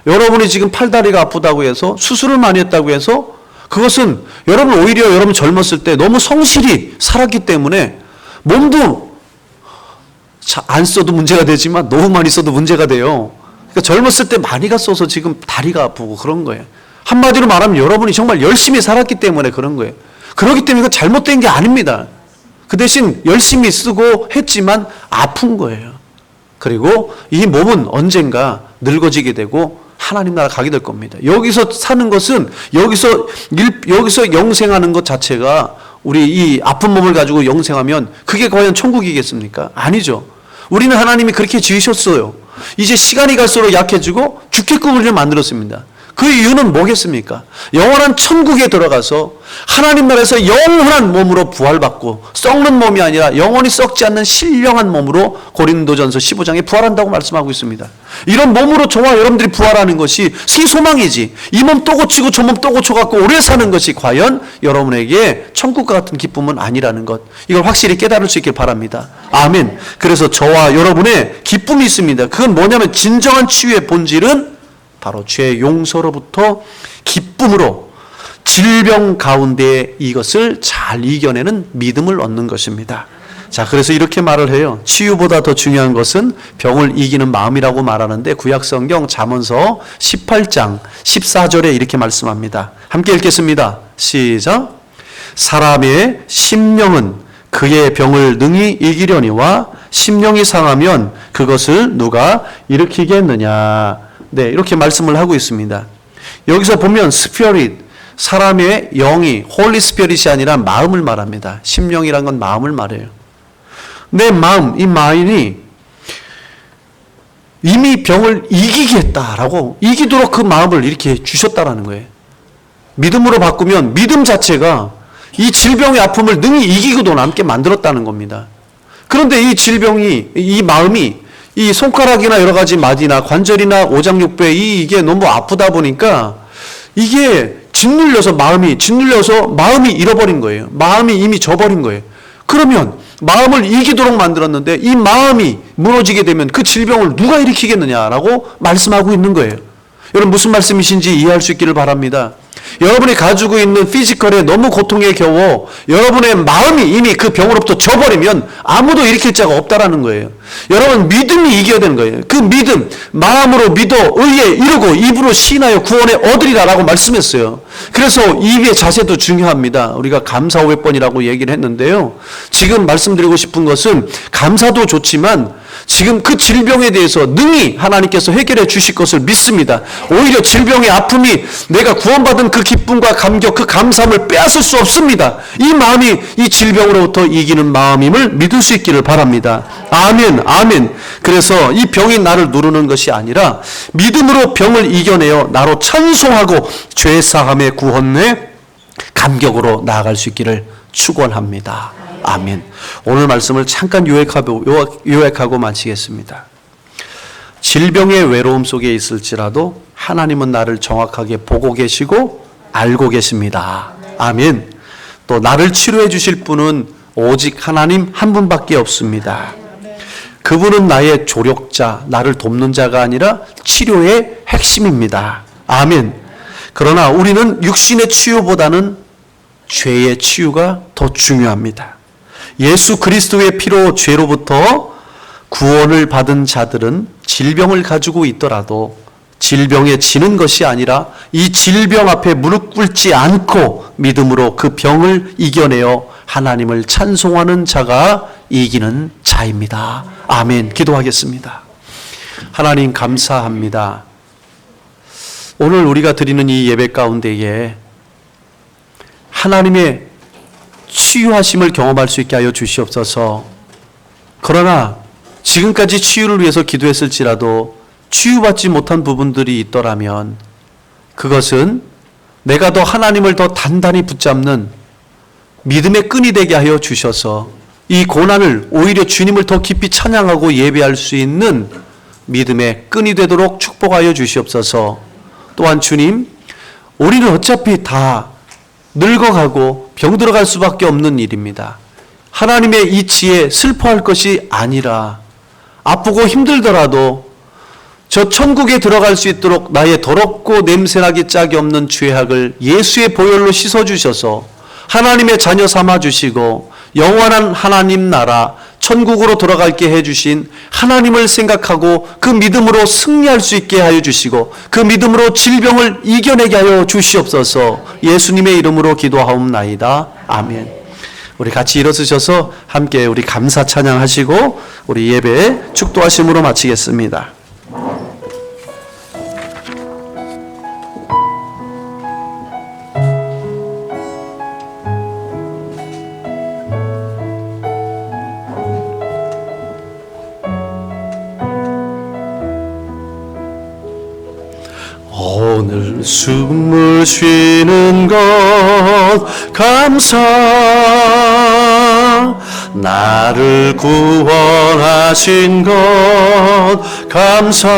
여러분이 지금 팔다리가 아프다고 해서 수술을 많이 했다고 해서 그것은 여러분 오히려 여러분 젊었을 때 너무 성실히 살았기 때문에 몸도 안 써도 문제가 되지만 너무 많이 써도 문제가 돼요. 그러니까 젊었을 때 많이 갔어서 지금 다리가 아프고 그런 거예요. 한마디로 말하면 여러분이 정말 열심히 살았기 때문에 그런 거예요. 그렇기 때문에 이거 잘못된 게 아닙니다. 그 대신 열심히 쓰고 했지만 아픈 거예요. 그리고 이 몸은 언젠가 늙어지게 되고 하나님 나라 가게 될 겁니다. 여기서 사는 것은 여기서 영생하는 것 자체가 우리 이 아픈 몸을 가지고 영생하면 그게 과연 천국이겠습니까? 아니죠. 우리는 하나님이 그렇게 지으셨어요. 이제 시간이 갈수록 약해지고 죽게끔 우리를 만들었습니다. 그 이유는 뭐겠습니까? 영원한 천국에 들어가서 하나님 나라에서 영원한 몸으로 부활받고 썩는 몸이 아니라 영원히 썩지 않는 신령한 몸으로 고린도전서 15장에 부활한다고 말씀하고 있습니다. 이런 몸으로 저와 여러분들이 부활하는 것이 새 소망이지. 이 몸 또 고치고 저 몸 또 고쳐갖고 오래 사는 것이 과연 여러분에게 천국과 같은 기쁨은 아니라는 것. 이걸 확실히 깨달을 수 있길 바랍니다. 아멘. 그래서 저와 여러분의 기쁨이 있습니다. 그건 뭐냐면 진정한 치유의 본질은 바로 죄 용서로부터 기쁨으로 질병 가운데 이것을 잘 이겨내는 믿음을 얻는 것입니다. 자, 그래서 이렇게 말을 해요. 치유보다 더 중요한 것은 병을 이기는 마음이라고 말하는데 구약성경 잠언서 18장 14절에 이렇게 말씀합니다. 함께 읽겠습니다. 시작. 사람의 심령은 그의 병을 능히 이기려니와 심령이 상하면 그것을 누가 일으키겠느냐. 네, 이렇게 말씀을 하고 있습니다. 여기서 보면 스피릿, 사람의 영이 홀리 스피릿이 아니라 마음을 말합니다. 심령이란 건 마음을 말해요. 내 마음, 이 마인이 이미 병을 이기겠다라고 이기도록 그 마음을 이렇게 주셨다라는 거예요. 믿음으로 바꾸면 믿음 자체가 이 질병의 아픔을 능히 이기고도 남게 만들었다는 겁니다. 그런데 이 질병이, 이 마음이 이 손가락이나 여러 가지 마디나 관절이나 오장육부에 이게 너무 아프다 보니까 이게 짓눌려서 마음이 잃어버린 거예요. 마음이 이미 져버린 거예요. 그러면 마음을 이기도록 만들었는데 이 마음이 무너지게 되면 그 질병을 누가 일으키겠느냐라고 말씀하고 있는 거예요. 여러분 무슨 말씀이신지 이해할 수 있기를 바랍니다. 여러분이 가지고 있는 피지컬에 너무 고통에 겨워 여러분의 마음이 이미 그 병으로부터 져버리면 아무도 일으킬 자가 없다라는 거예요. 여러분 믿음이 이겨야 되는 거예요. 그 믿음, 마음으로 믿어 의에 이르고 입으로 시인하여 구원에 얻으리라라고 말씀했어요. 그래서 입의 자세도 중요합니다. 우리가 감사 500번이라고 얘기를 했는데요. 지금 말씀드리고 싶은 것은 감사도 좋지만 지금 그 질병에 대해서 능히 하나님께서 해결해 주실 것을 믿습니다. 오히려 질병의 아픔이 내가 구원받은 그 기쁨과 감격, 그 감사함을 빼앗을 수 없습니다. 이 마음이 이 질병으로부터 이기는 마음임을 믿을 수 있기를 바랍니다. 아멘, 아멘. 그래서 이 병이 나를 누르는 것이 아니라 믿음으로 병을 이겨내어 나로 찬송하고 죄사함의 구원의 감격으로 나아갈 수 있기를 축원합니다. 아멘. 오늘 말씀을 잠깐 요약하고 마치겠습니다. 질병의 외로움 속에 있을지라도 하나님은 나를 정확하게 보고 계시고 알고 계십니다. 아멘. 또 나를 치료해 주실 분은 오직 하나님 한 분밖에 없습니다. 그분은 나의 조력자, 나를 돕는 자가 아니라 치료의 핵심입니다. 아멘. 그러나 우리는 육신의 치유보다는 죄의 치유가 더 중요합니다. 예수 그리스도의 피로 죄로부터 구원을 받은 자들은 질병을 가지고 있더라도 질병에 지는 것이 아니라 이 질병 앞에 무릎 꿇지 않고 믿음으로 그 병을 이겨내어 하나님을 찬송하는 자가 이기는 자입니다. 아멘. 기도하겠습니다. 하나님 감사합니다. 오늘 우리가 드리는 이 예배 가운데에 하나님의 치유하심을 경험할 수 있게 하여 주시옵소서. 그러나 지금까지 치유를 위해서 기도했을지라도 치유받지 못한 부분들이 있더라면 그것은 내가 더 하나님을 더 단단히 붙잡는 믿음의 끈이 되게 하여 주셔서 이 고난을 오히려 주님을 더 깊이 찬양하고 예배할 수 있는 믿음의 끈이 되도록 축복하여 주시옵소서. 또한 주님, 우리는 어차피 다 늙어가고 병들어갈 수밖에 없는 일입니다. 하나님의 이 지혜 슬퍼할 것이 아니라 아프고 힘들더라도 저 천국에 들어갈 수 있도록 나의 더럽고 냄새나기 짝이 없는 죄악을 예수의 보혈로 씻어주셔서 하나님의 자녀 삼아주시고 영원한 하나님 나라 천국으로 돌아갈게 해주신 하나님을 생각하고 그 믿음으로 승리할 수 있게 하여 주시고 그 믿음으로 질병을 이겨내게 하여 주시옵소서. 예수님의 이름으로 기도하옵나이다. 아멘. 우리 같이 일어서셔서 함께 우리 감사 찬양하시고 우리 예배 축도하심으로 마치겠습니다. 오늘 숨을 쉬는 것 감사 나를 구원하신 것 감사.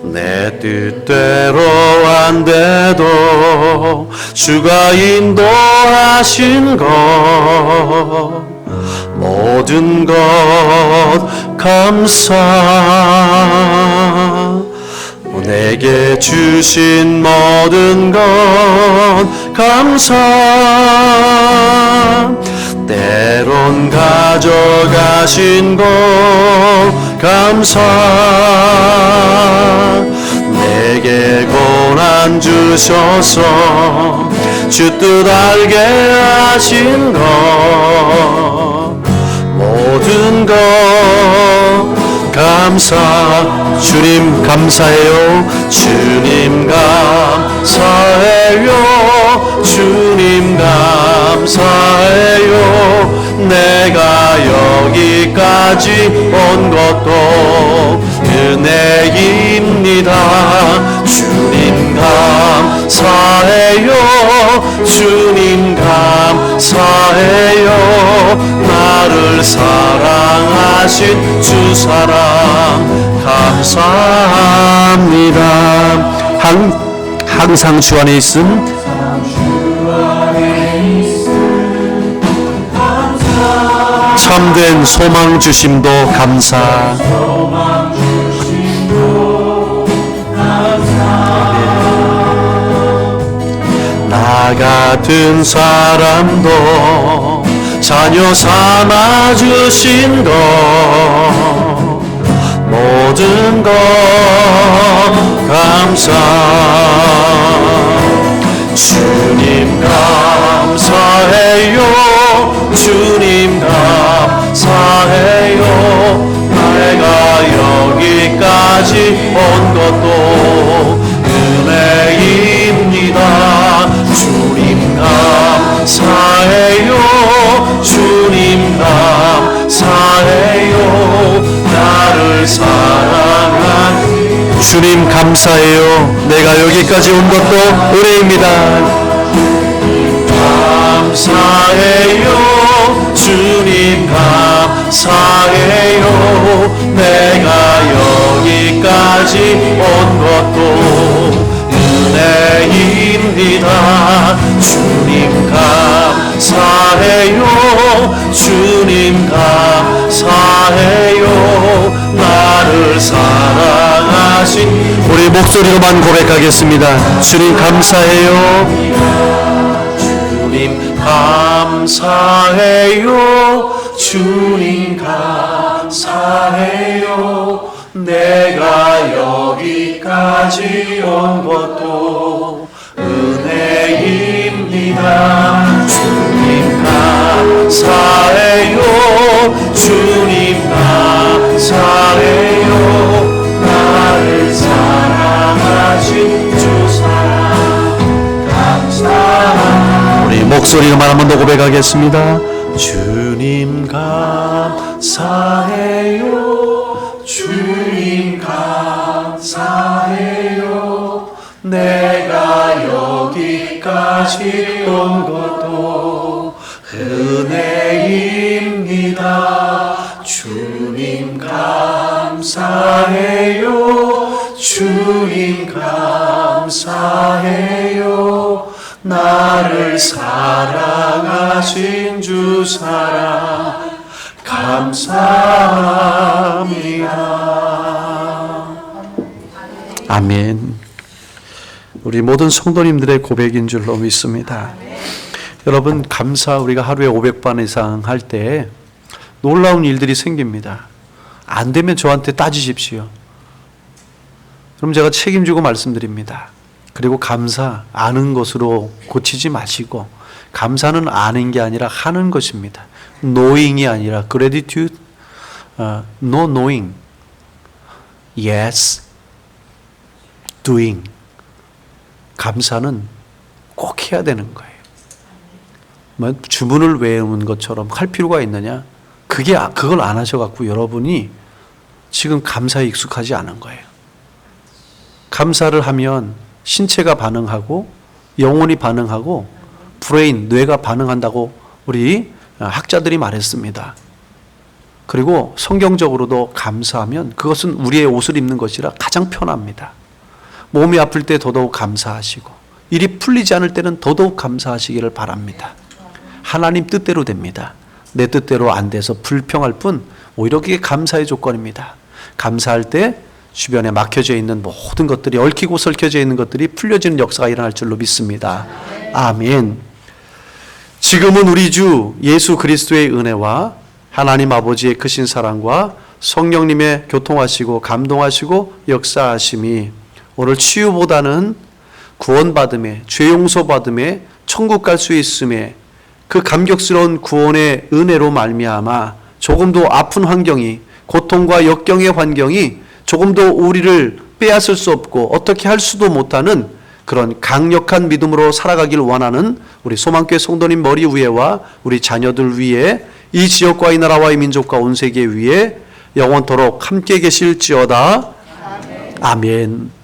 내 뜻대로 안 돼도 주가 인도하신 것 모든 것 감사. 내게 주신 모든 것 감사. 때론 가져가신 것 감사. 내게 고난 주셔서 주 뜻 알게 하신 것 모든 것 감사. 주님 감사해요. 주님 감사해요. 주님 감사해요. 내가 여기까지 온 것도 은혜입니다. 주님 감사해요. 주님 감사해요. 나를 사랑하신 주 사랑 감사합니다. 항상 주 안에 있음 참된 소망 주심도 감사. 나 같은 사람도 자녀 삼아 주신 것 모든 것 감사. 주님 감사해요. 주님 감사해요. 내가 여기까지 온 것도 은혜입니다. 주님 감사해요. 주님 감사해요. 나를 사랑한 주님 감사해요. 내가 여기까지 온 것도 은혜입니다. 감사해요. 주님 감사해요. 내가 여기까지 온 것도 은혜입니다. 주님 감사해요. 주님 감사해요. 나를 사랑하신 우리 목소리로만 고백하겠습니다. 주님 감사해요. 주님 감사해요. 주님 감사해요. 내가 여기까지 온 것도 은혜입니다. 주님 감사해요. 주님 감사해요. 나를 사랑하신 주 사랑 감사합니다. 우리 목소리로만 한 번 더 고백하겠습니다. 주님 감사해요. 주님 감사해요. 내가 여기까지 온 것도 은혜입니다. 주님 감사해요. 주님 감사해요. 나를 사랑하신 주 사랑 감사합니다. 아멘. 우리 모든 성도님들의 고백인 줄로 믿습니다. 여러분 감사 우리가 하루에 500번 이상 할 때 놀라운 일들이 생깁니다. 안 되면 저한테 따지십시오. 그럼 제가 책임지고 말씀드립니다. 그리고 감사 아는 것으로 고치지 마시고 감사는 아는 게 아니라 하는 것입니다. knowing이 아니라 gratitude, no knowing, yes, doing. 감사는 꼭 해야 되는 거예요. 뭐 주문을 외우는 것처럼 할 필요가 있느냐? 그걸 안 하셔갖고 여러분이 지금 감사에 익숙하지 않은 거예요. 감사를 하면 신체가 반응하고 영혼이 반응하고 브레인, 뇌가 반응한다고 우리 학자들이 말했습니다. 그리고 성경적으로도 감사하면 그것은 우리의 옷을 입는 것이라 가장 편합니다. 몸이 아플 때 더더욱 감사하시고 일이 풀리지 않을 때는 더더욱 감사하시기를 바랍니다. 하나님 뜻대로 됩니다. 내 뜻대로 안 돼서 불평할 뿐 오히려 그게 감사의 조건입니다. 감사할 때 주변에 막혀져 있는 모든 것들이, 얽히고 설켜져 있는 것들이 풀려지는 역사가 일어날 줄로 믿습니다. 아멘. 지금은 우리 주 예수 그리스도의 은혜와 하나님 아버지의 크신 사랑과 성령님의 교통하시고 감동하시고 역사하심이 오늘 치유보다는 구원받음에, 죄 용서받음에, 천국 갈 수 있음에, 그 감격스러운 구원의 은혜로 말미암아 조금도 아픈 환경이, 고통과 역경의 환경이 조금도 우리를 빼앗을 수 없고 어떻게 할 수도 못하는 그런 강력한 믿음으로 살아가길 원하는 우리 소망교회 성도님 머리 위에와 우리 자녀들 위에, 이 지역과 이 나라와 이 민족과 온 세계 위에 영원토록 함께 계실지어다. 아멘.